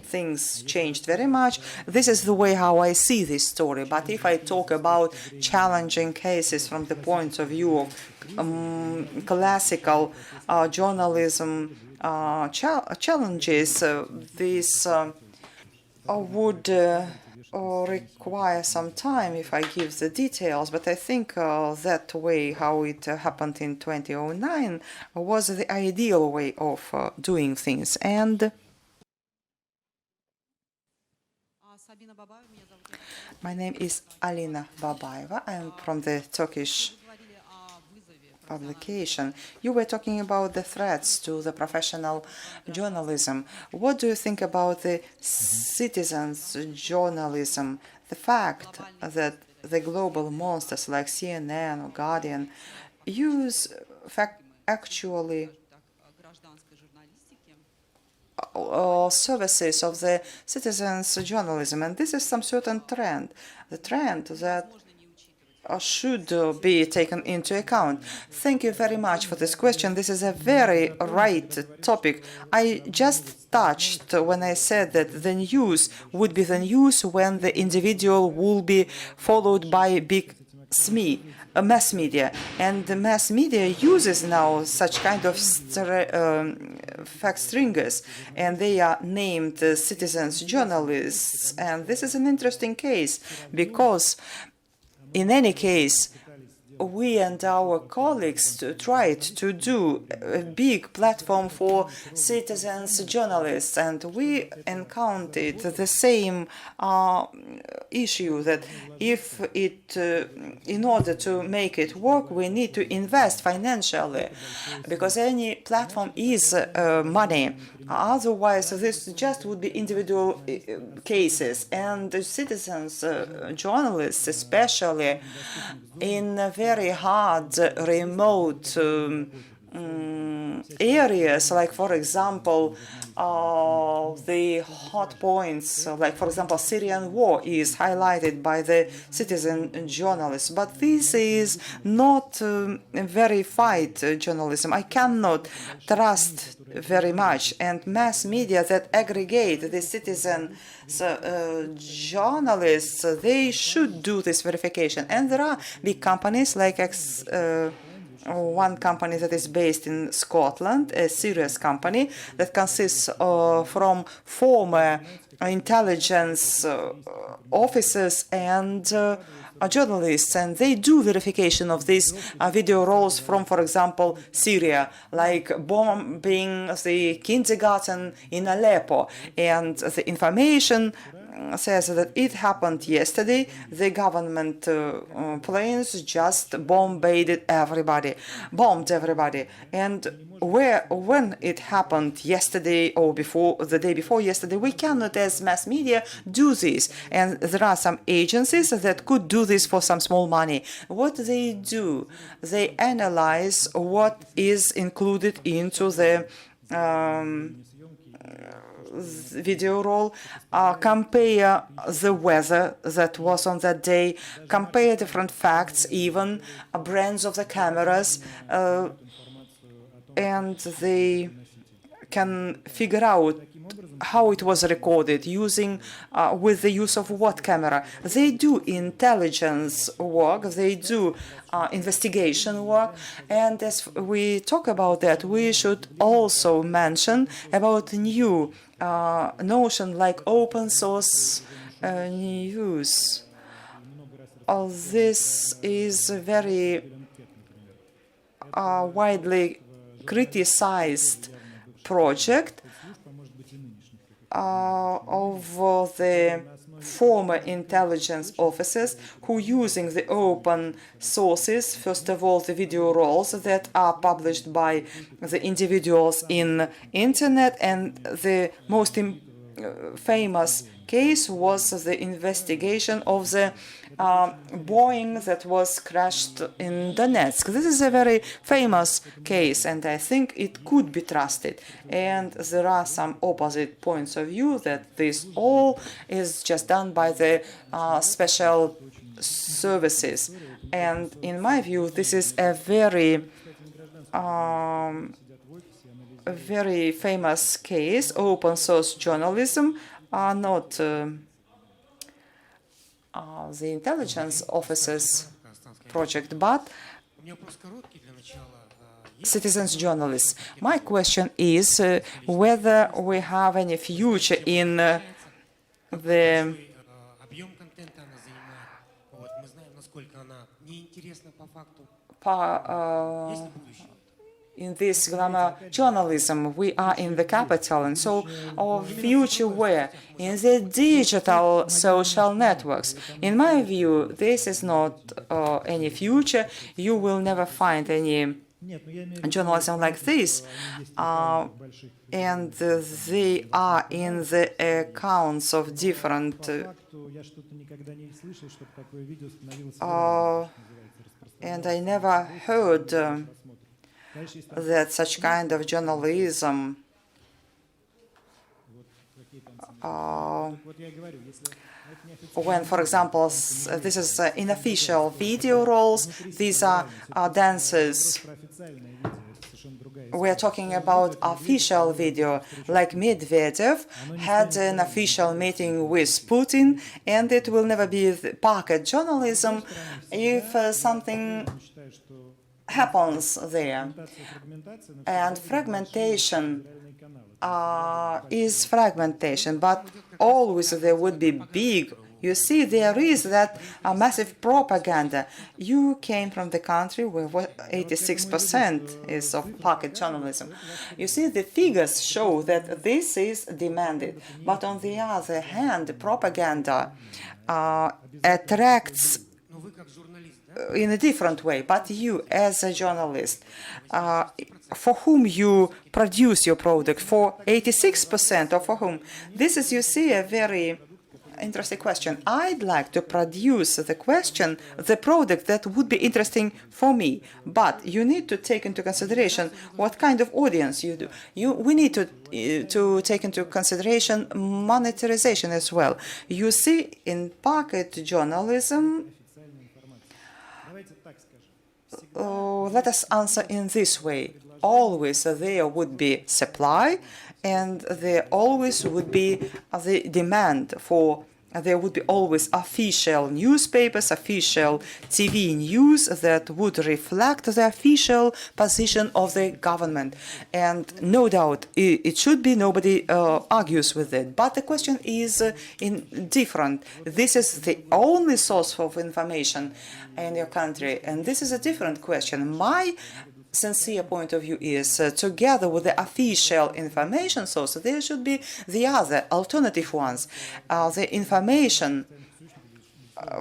things changed very much. This is the way how I see this story. But if I talk about challenging cases from the point of view of classical journalism challenges, this would require some time if I give the details, but I think that way how it happened in 2009 was the ideal way of doing things. And my name is Alina Babayeva. I am from the Turkish publication. You were talking about the threats to the professional journalism. What do you think about the citizens' journalism? The fact that the global monsters like CNN or Guardian use actually services of the citizens' journalism, and this is some certain trend, the trend that should be taken into account. Thank you very much for this question. This is a very right topic. I just touched when I said that the news would be the news when the individual will be followed by big mass media, and the mass media uses now such kind of fact stringers, and they are named citizens journalists. And this is an interesting case because in any case, we and our colleagues tried to do a big platform for citizens, journalists, and we encountered the same issue that if it, in order to make it work, we need to invest financially, because any platform is money. Otherwise, this just would be individual cases, and the citizens, journalists especially, in very hard, remote areas, like, for example, the hot points, like, for example, Syrian war is highlighted by the citizen journalists, but this is not verified journalism. I cannot trust very much, and mass media that aggregate the citizen journalists, they should do this verification. And there are big companies like one company that is based in Scotland, a serious company that consists from former intelligence officers and journalists, and they do verification of these video rolls from, for example, Syria, like bombing the kindergarten in Aleppo, and the information says that it happened yesterday. The government planes just bombed everybody, and when it happened yesterday or the day before yesterday, we cannot, as mass media, do this. And there are some agencies that could do this for some small money. What they do, they analyze what is included into the video roll, compare the weather that was on that day, compare different facts, even brands of the cameras, and they can figure out how it was recorded, using with the use of what camera. They do intelligence work, they do investigation work, and as we talk about that, we should also mention about new notion like open source news. This is very widely criticized project of the former intelligence officers who, using the open sources, first of all the video rolls that are published by the individuals in internet, and the most famous case was the investigation of the Boeing that was crashed in Donetsk. This is a very famous case, and I think it could be trusted. And there are some opposite points of view that this all is just done by the special services. And in my view, this is a very famous case. Open source journalism are not the intelligence officers' project, but citizens journalists. My question is whether we have any future in the in this glamour journalism. We are in the capital, and so our future where? In the digital social networks. In my view, this is not any future. You will never find any journalism like this, and they are in the accounts of different and I never heard that such kind of journalism when, for example, this is unofficial video rolls, these are dancers. We're talking about official video, like Medvedev had an official meeting with Putin, and it will never be pocket journalism if something happens there. And fragmentation is fragmentation, but always there would be big You see, there is that massive propaganda. You came from the country where 86% is of pocket journalism. You see, the figures show that this is demanded. But on the other hand, propaganda attracts in a different way. But you, as a journalist, for whom you produce your product, for 86% or for whom? This is, you see, a very interesting question. I'd like to produce the product that would be interesting for me, but you need to take into consideration what kind of audience you do. We need to take into consideration monetization as well. You see, in pocket journalism, let us answer in this way. Always there would be supply, and there always would be the demand for. There would be always official newspapers, official TV news that would reflect the official position of the government. And no doubt it should be, nobody argues with it. But the question is different. This is the only source of information in your country. And this is a different question. My sincere point of view is together with the official information source, there should be the other alternative ones. The information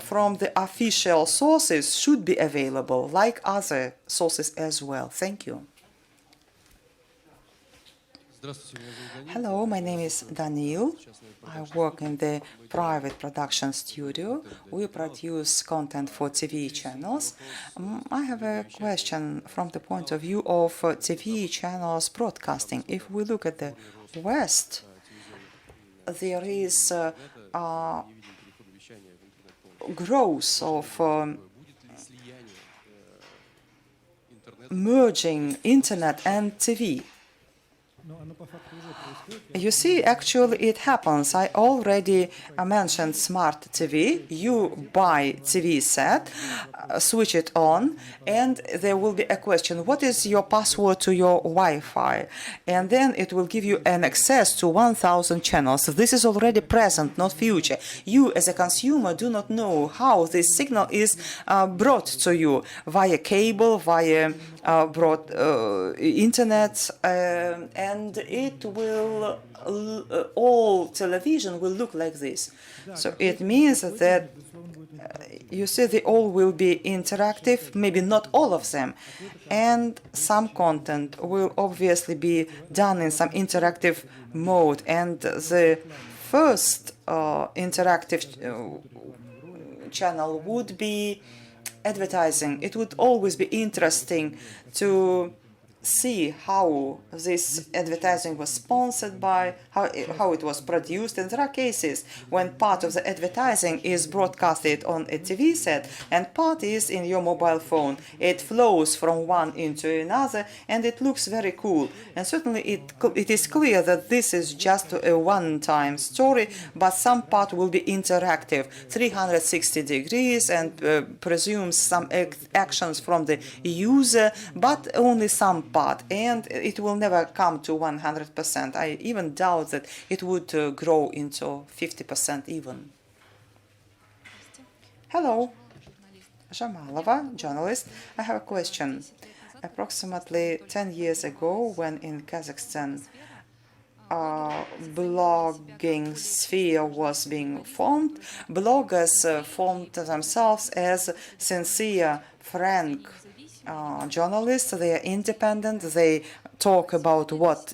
from the official sources should be available like other sources as well. Thank you. Hello, my name is Daniil. I work in the private production studio. We produce content for TV channels. I have a question from the point of view of TV channels broadcasting. If we look at the West, there is growth of merging internet and TV. You see, actually it happens. I already mentioned smart TV. You buy TV set, switch it on, and there will be a question, what is your password to your Wi-Fi? And then it will give you an access to 1,000 channels. This is already present, not future. You as a consumer do not know how this signal is brought to you via cable, via broad internet, and it will all television will look like this. So it means that you see they all will be interactive, maybe not all of them, and some content will obviously be done in some interactive mode. And the first interactive channel would be advertising. It would always be interesting to see how this advertising was sponsored by, how it was produced. And there are cases when part of the advertising is broadcasted on a TV set and part is in your mobile phone. It flows from one into another and it looks very cool. And certainly it is clear that this is just a one-time story, but some part will be interactive, 360 degrees, and presumes some actions from the user, but only some part, and it will never come to 100%. I even doubt that it would grow into 50% even. Hello, Jamalova, journalist. I have a question. Approximately 10 years ago, when in Kazakhstan blogging sphere was being formed, bloggers formed themselves as sincere, frank journalists. They are independent. They talk about what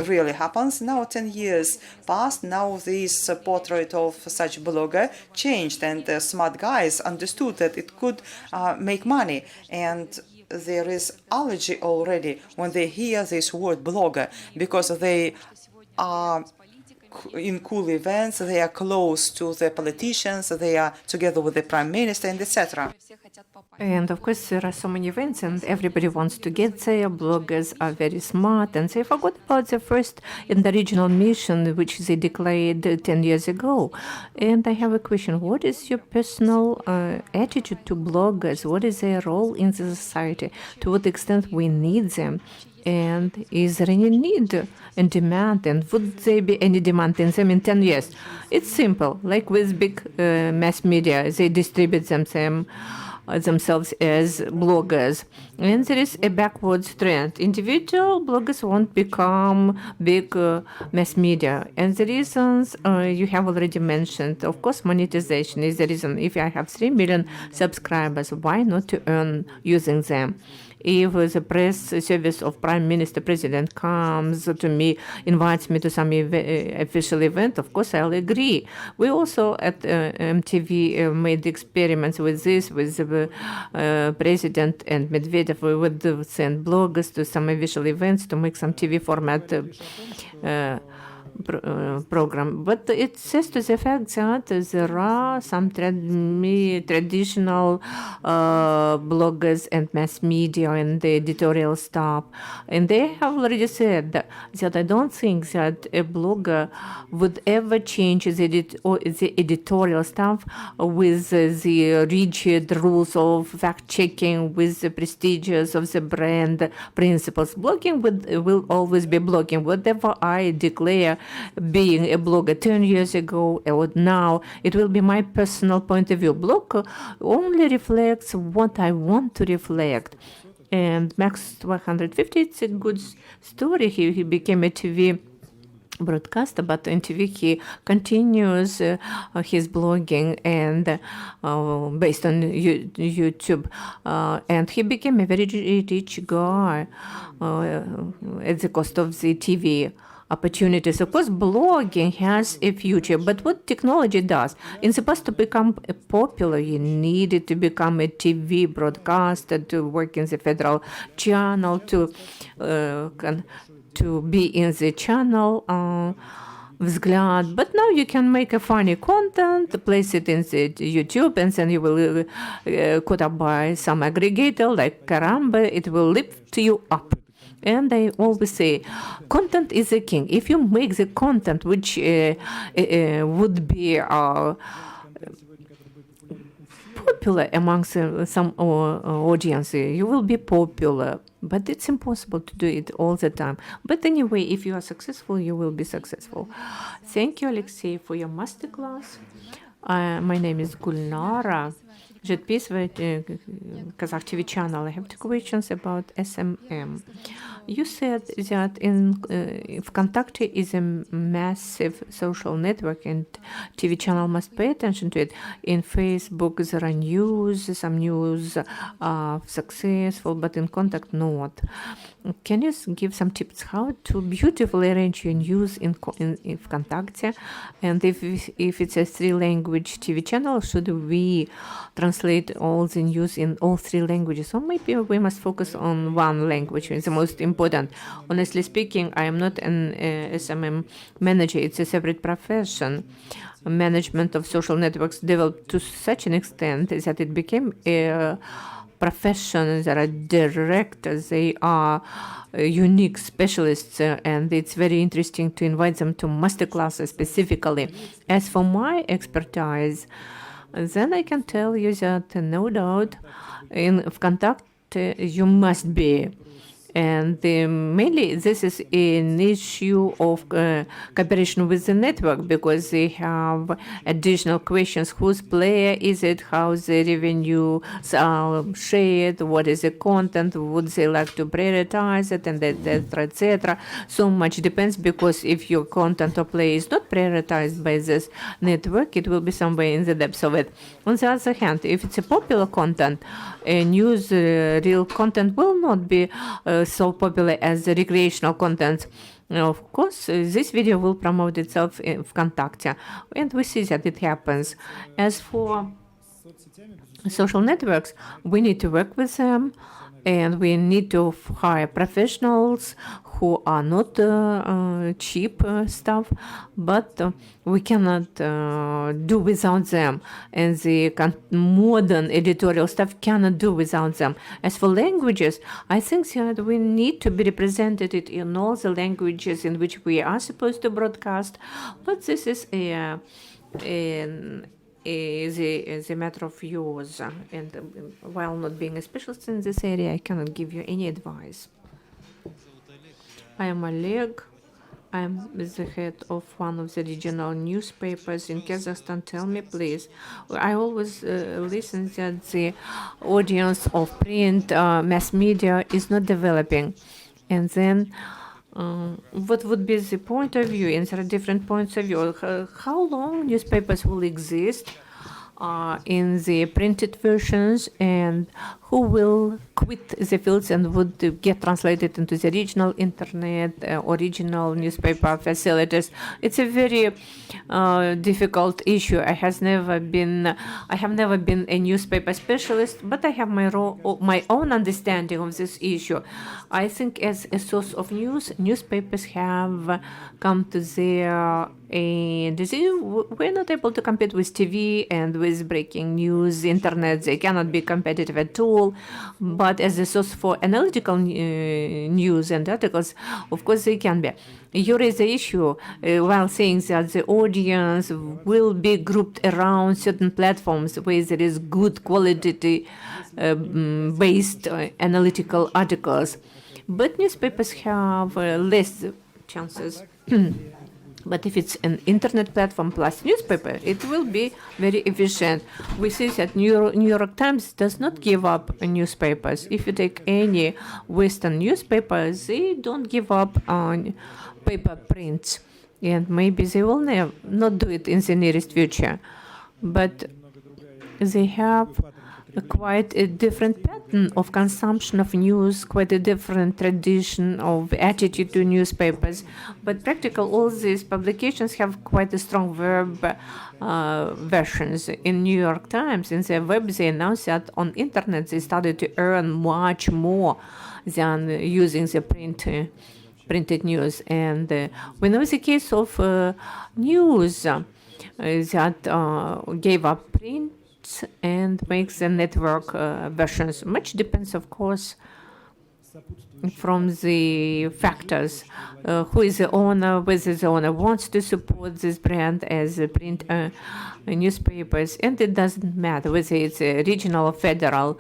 really happens. Now 10 years passed. Now this portrait of such blogger changed, and smart guys understood that it could make money. And there is allergy already when they hear this word blogger, because they are in cool events, they are close to the politicians, they are together with the prime minister, and etc. And of course, there are so many events, and everybody wants to get there. Bloggers are very smart, and they forgot about the first and the original mission, which they declared 10 years ago. And I have a question. What is your personal attitude to bloggers? What is their role in the society? To what extent we need them? And is there any need and demand, and would there be any demand in them in 10 years? It's simple, like with big mass media, they distribute themselves as bloggers. And there is a backwards trend. Individual bloggers won't become big mass media. And the reasons you have already mentioned. Of course, monetization is the reason. If I have 3 million subscribers, why not to earn using them? If the press service of Prime Minister, President comes to me, invites me to some official event, of course I'll agree. We also at MTV made experiments with this, with the President and Medvedev. We would send bloggers to some official events to make some TV format program, but it says to the fact that there are some traditional bloggers and mass media and the editorial staff, and they have already said that I don't think that a blogger would ever change the editorial staff with the rigid rules of fact-checking, with the prestigious of the brand principles. Blogging will always be blogging. Whatever I declare being a blogger 10 years ago or now, it will be my personal point of view. Blog only reflects what I want to reflect. And Max 150, it's a good story. He became a TV broadcaster, but on TV he continues his blogging and based on YouTube, and he became a very rich guy at the cost of the TV opportunities. Of course, blogging has a future, but what technology does, in the past, to become popular, you needed to become a TV broadcaster, to work in the federal channel, to be in the channel Взгляд. But now you can make a funny content, place it in the YouTube, and then you will caught up by some aggregator like Karamba. It will lift you up. And I always say, content is the king. If you make the content which would be popular amongst some audience, you will be popular. But it's impossible to do it all the time. But anyway, if you are successful, you will be successful. Thank you, Alexey, for your masterclass. My name is Gulnara. Kazakh TV channel. I have 2 questions about SMM. You said that VKontakte is a massive social network and TV channel must pay attention to it. In Facebook, there are news, some news are successful, but in Contact, not. Can you give some tips how to beautifully arrange your news in VKontakte? And if it's a 3-language TV channel, should we translate all the news in all 3 languages? Or maybe we must focus on 1 language, which is the most important. Honestly speaking, I am not an SMM manager. It's a separate profession. Management of social networks developed to such an extent that it became a profession. There are directors, they are unique specialists, and it's very interesting to invite them to master classes specifically. As for my expertise, then I can tell you that no doubt in VKontakte you must be. And mainly this is an issue of cooperation with the network, because they have additional questions. Whose player is it? How the revenue are shared? What is the content? Would they like to prioritize it? And etc. etc. So much depends, because if your content or play is not prioritized by this network, it will be somewhere in the depths of it. On the other hand, if it's a popular content, news, real content will not be so popular as the recreational content. Of course, this video will promote itself in VKontakte, and we see that it happens. As for social networks, we need to work with them, and we need to hire professionals who are not cheap stuff, but we cannot do without them, and the modern editorial stuff cannot do without them. As for languages, I think that we need to be represented in all the languages in which we are supposed to broadcast, but this is a matter of yours, and while not being a specialist in this area, I cannot give you any advice. I am Oleg. I'm the head of one of the regional newspapers in Kazakhstan. Tell me, please. I always listen that the audience of print mass media is not developing. And then what would be the point of view? And there are different points of view. How long newspapers will exist in the printed versions, and who will quit the fields and would get translated into the regional internet, original newspaper facilities? It's a very difficult issue. I have never been a newspaper specialist, but I have my own understanding of this issue. I think as a source of news, newspapers have come to their and we're not able to compete with TV and with breaking news, internet. They cannot be competitive at all. But as a source for analytical news and articles, of course, they can be. You raise the issue while saying that the audience will be grouped around certain platforms where there is good quality based analytical articles. But newspapers have less chances. But if it's an internet platform plus newspaper, it will be very efficient. We see that New York Times does not give up newspapers. If you take any Western newspapers, they don't give up on paper prints. And maybe they will not do it in the nearest future. But they have quite a different pattern of consumption of news, quite a different tradition of attitude to newspapers. But practical, all these publications have quite a strong verb versions. In New York Times, in their web, they announced that on internet they started to earn much more than using the printed news. And we know the case of news that gave up print and makes the network versions. Much depends, of course, from the factors. Who is the owner, whether the owner wants to support this brand as a print newspapers, and it doesn't matter whether it's a regional or federal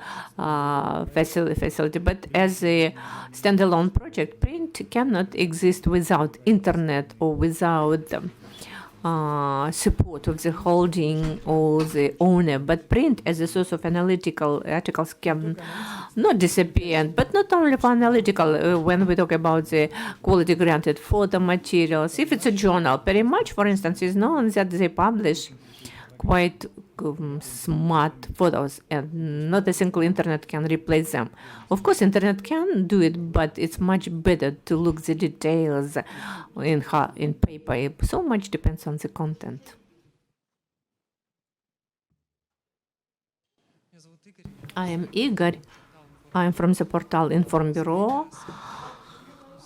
facility. But as a standalone project, print cannot exist without internet or without support of the holding or the owner. But print as a source of analytical articles can not disappear, but not only for analytical. When we talk about the quality granted photo materials, if it's a journal, very much, for instance, is known that they publish quite smart photos, and not a single internet can replace them. Of course, internet can do it, but it's much better to look the details in paper. So much depends on the content. I am Igor. I am from the portal Inform-Bureau.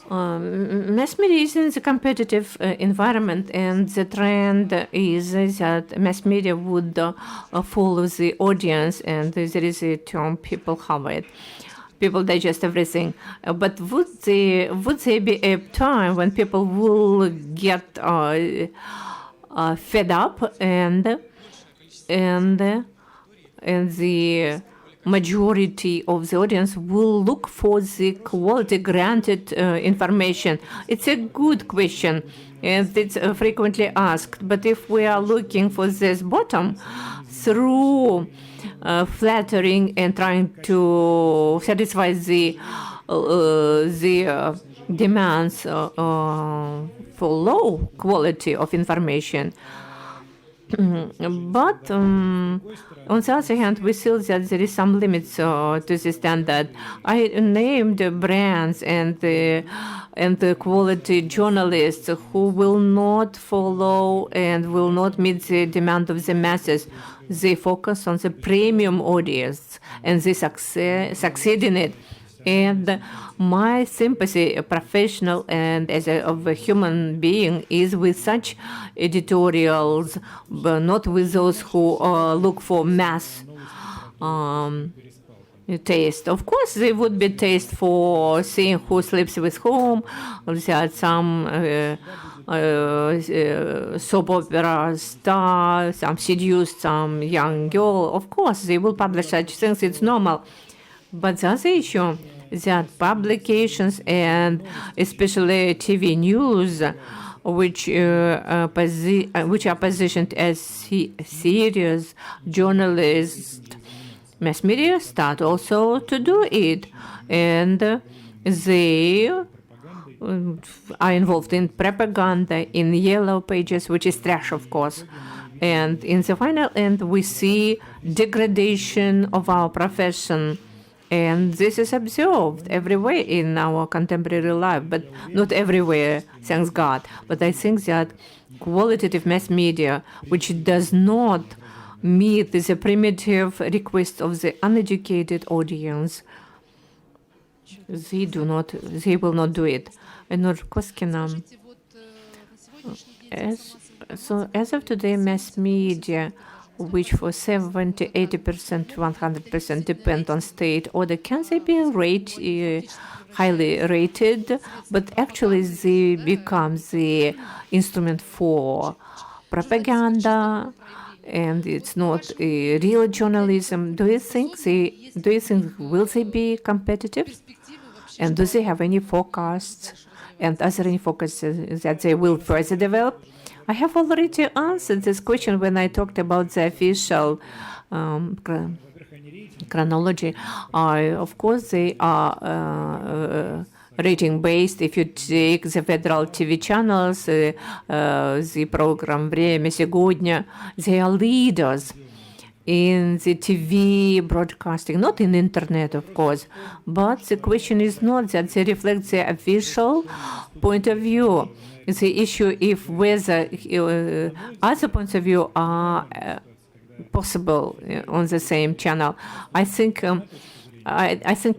Mass media is in the competitive environment, and the trend is that mass media would follow the audience, and there is a term people have it. People digest everything. But would there be a time when people will get fed up and the majority of the audience will look for the quality granted information? It's a good question, and it's frequently asked. But if we are looking for this bottom through flattering and trying to satisfy the demands for low quality of information, but on the other hand, we feel that there is some limits to the standard. I named brands and the quality journalists who will not follow and will not meet the demand of the masses. They focus on the premium audience, and they succeed in it. And my sympathy, professional and of a human being, is with such editorials, but not with those who look for mass taste. Of course, they would be taste for seeing who sleeps with whom. There are some soap opera star, some seduced some young girl. Of course, they will publish such things. It's normal. But the other issue that publications and especially TV news, which are positioned as serious journalists, mass media start also to do it, and they are involved in propaganda, in yellow pages, which is trash, of course. And in the final end, we see degradation of our profession. And this is observed everywhere in our contemporary life, but not everywhere, thanks God. But I think that qualitative mass media, which does not meet the primitive request of the uneducated audience, they will not do it. And Koskina, as of today, mass media, which for 70, 80%, 100% depend on state order, can they be highly rated? But actually, they become the instrument for propaganda, and it's not real journalism. Do you think will they be competitive? And do they have any forecasts? And are there any forecasts that they will further develop? I have already answered this question when I talked about the official chronology. Of course, they are rating-based. If you take the federal TV channels, the program «Время сегодня», they are leaders in the TV broadcasting, not in internet, of course. But the question is not that they reflect the official point of view. The issue is whether other points of view are possible on the same channel. I think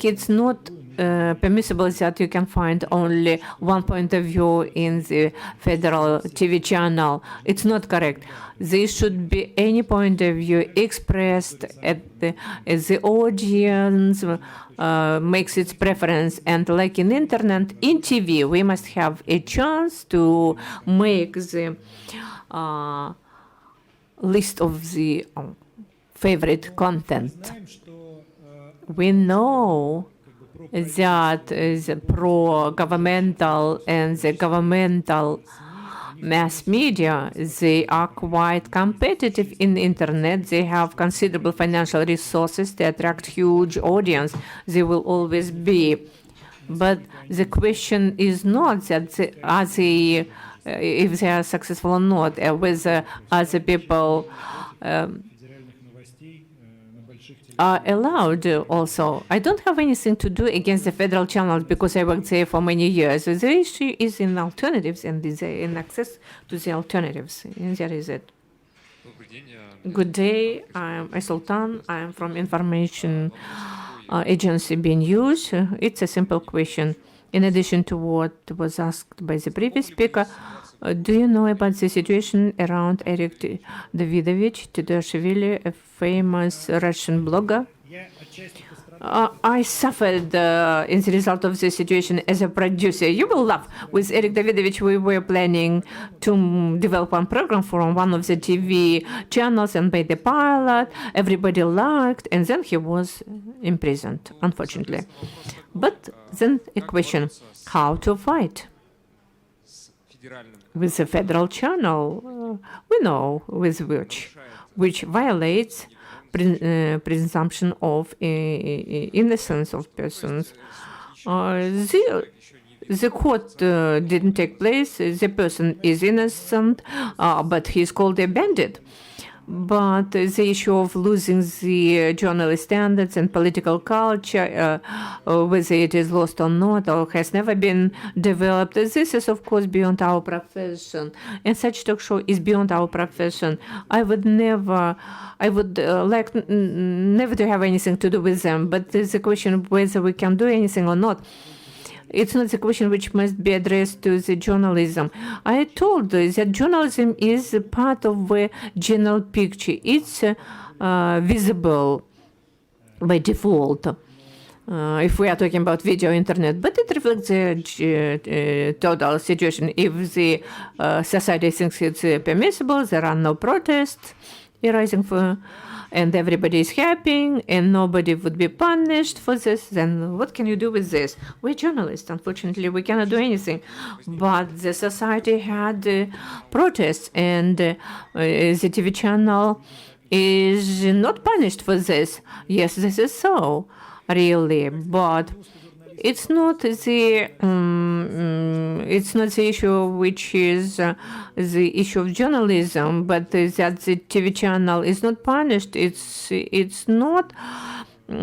it's not permissible that you can find only one point of view in the federal TV channel. It's not correct. There should be any point of view expressed as the audience makes its preference. And like in internet, in TV, we must have a chance to make the list of the favorite content. We know that the pro-governmental and the governmental mass media, they are quite competitive in the internet. They have considerable financial resources to attract huge audience. They will always be. But the question is not that if they are successful or not, whether other people are allowed also. I don't have anything to do against the federal channels because I worked there for many years. The issue is in alternatives and in access to the alternatives. And that is it. Good day. I'm Sultan. I'm from Information Agency being used. It's a simple question. In addition to what was asked by the previous speaker, do you know about the situation around Eric Davidovich Tudashvili, a famous Russian blogger? I suffered in the result of this situation as a producer. You will laugh. With Eric Davidovich, we were planning to develop one program for one of the TV channels and made the pilot. Everybody liked, and then he was imprisoned, unfortunately. But then a question, how to fight? With the federal channel, we know with which violates presumption of innocence of persons. The court didn't take place. The person is innocent, but he's called a bandit. But the issue of losing the journalist standards and political culture, whether it is lost or not, or has never been developed, this is, of course, beyond our profession. And such talk show is beyond our profession. I would like never to have anything to do with them. But there's a question of whether we can do anything or not. It's not a question which must be addressed to the journalism. I told that journalism is a part of the general picture. It's visible by default, if we are talking about video internet, but it reflects the total situation. If the society thinks it's permissible, there are no protests arising and everybody is happy and nobody would be punished for this, then what can you do with this? We're journalists. Unfortunately, we cannot do anything. But the society had protests, and the TV channel is not punished for this. Yes, this is so, really, but it's not the issue which is the issue of journalism, but that the TV channel is not punished. It's not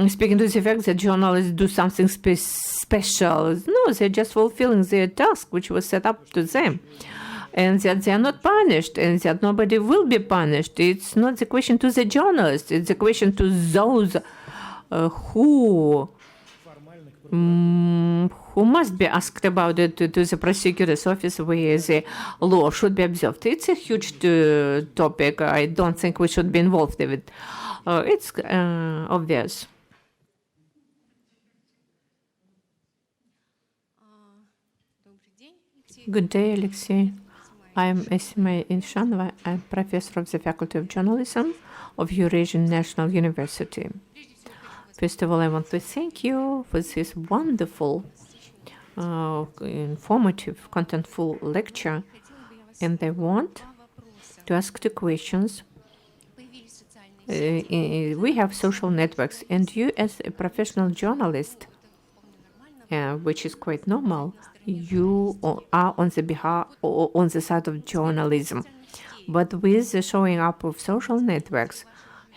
speaking to the fact that journalists do something special. No, they're just fulfilling their task, which was set up to them, and that they are not punished, and that nobody will be punished. It's not the question to the journalists. It's the question to those who must be asked about it to the prosecutor's office, where the law should be observed. It's a huge topic. I don't think we should be involved in it. It's obvious. Good day, Alexey. I'm Esma Inshanova. I'm professor of the Faculty of Journalism of Eurasian National University. First of all, I want to thank you for this wonderful, informative, contentful lecture. And I want to ask two questions. We have social networks, and you, as a professional journalist, which is quite normal, you are on the side of journalism. But with the showing up of social networks,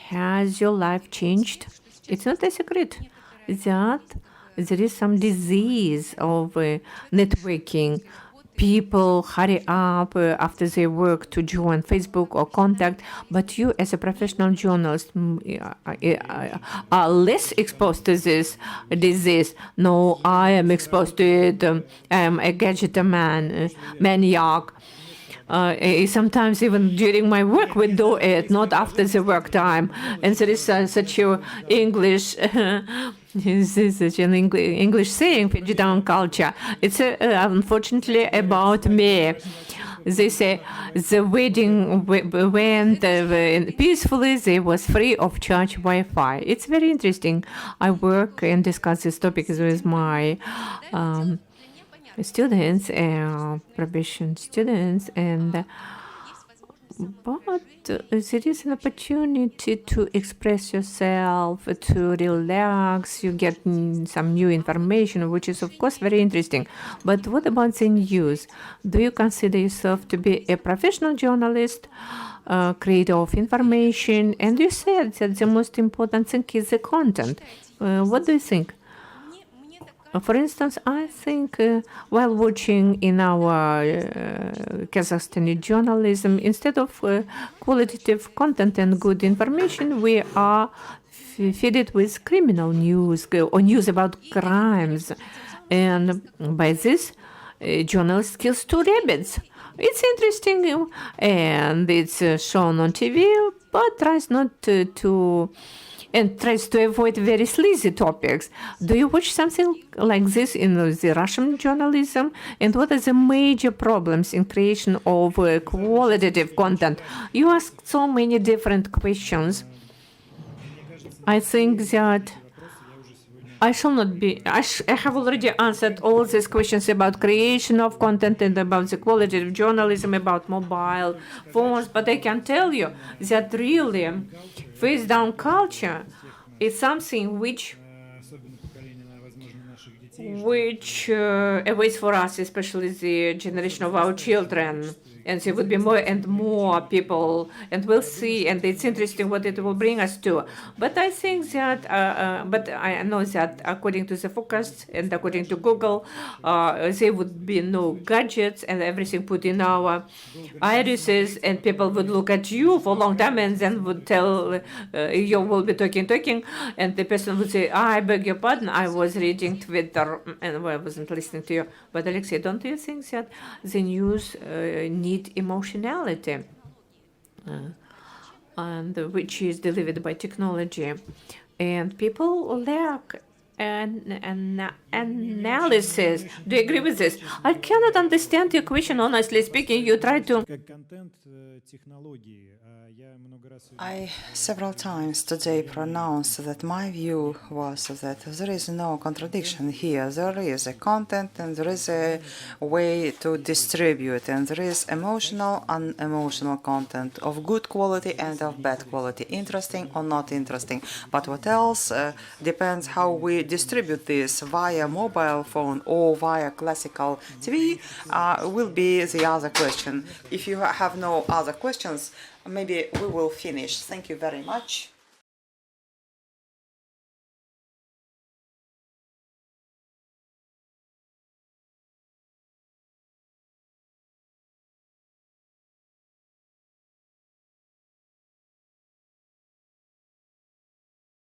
has your life changed? It's not a secret that there is some disease of networking. People hurry up after their work to join Facebook or contact, but you as a professional journalist are less exposed to this disease. No, I am exposed to it. I am a gadget maniac. Sometimes even during my work we do it, not after the work time. And there is such a English, such an English saying, down culture. It's unfortunately about me. They say the wedding went peacefully. They was free of charge Wi-Fi. It's very interesting. I work and discuss this topic with my students, probation students, and but there is an opportunity to express yourself, to relax. You get some new information, which is of course very interesting. But what about the news? Do you consider yourself to be a professional journalist, creator of information? And you said that the most important thing is the content. What do you think? For instance, I think while watching in our Kazakhstani journalism, instead of qualitative content and good information, we are fed it with criminal news or news about crimes. And by this, journalist kills two rabbits. It's interesting, and it's shown on TV, but tries not to and tries to avoid very sleazy topics. Do you watch something like this in the Russian journalism? And what are the major problems in creation of qualitative content? You asked so many different questions. I think that I shall not be. I have already answered all these questions about creation of content and about the quality of journalism, about mobile phones. But I can tell you that really, face down culture is something which awaits for us, especially the generation of our children. And there would be more and more people, and we'll see. And it's interesting what it will bring us to. But I think that, but I know that according to the forecast and according to Google, there would be no gadgets and everything put in our irises, and people would look at you for a long time and then would tell you will be talking, and the person would say, I beg your pardon, I was reading Twitter and I wasn't listening to you. But Alexey, don't you think that the news need emotionality, and which is delivered by technology, and people lack analysis. Do you agree with this? I cannot understand your question, honestly speaking. You try to... I several times today pronounced that my view was that there is no contradiction here. There is a content and there is a way to distribute, and there is emotional, unemotional content of good quality and of bad quality, interesting or not interesting. But what else depends how we distribute this via mobile phone or via classical TV will be the other question. If you have no other questions, maybe we will finish. Thank you very much.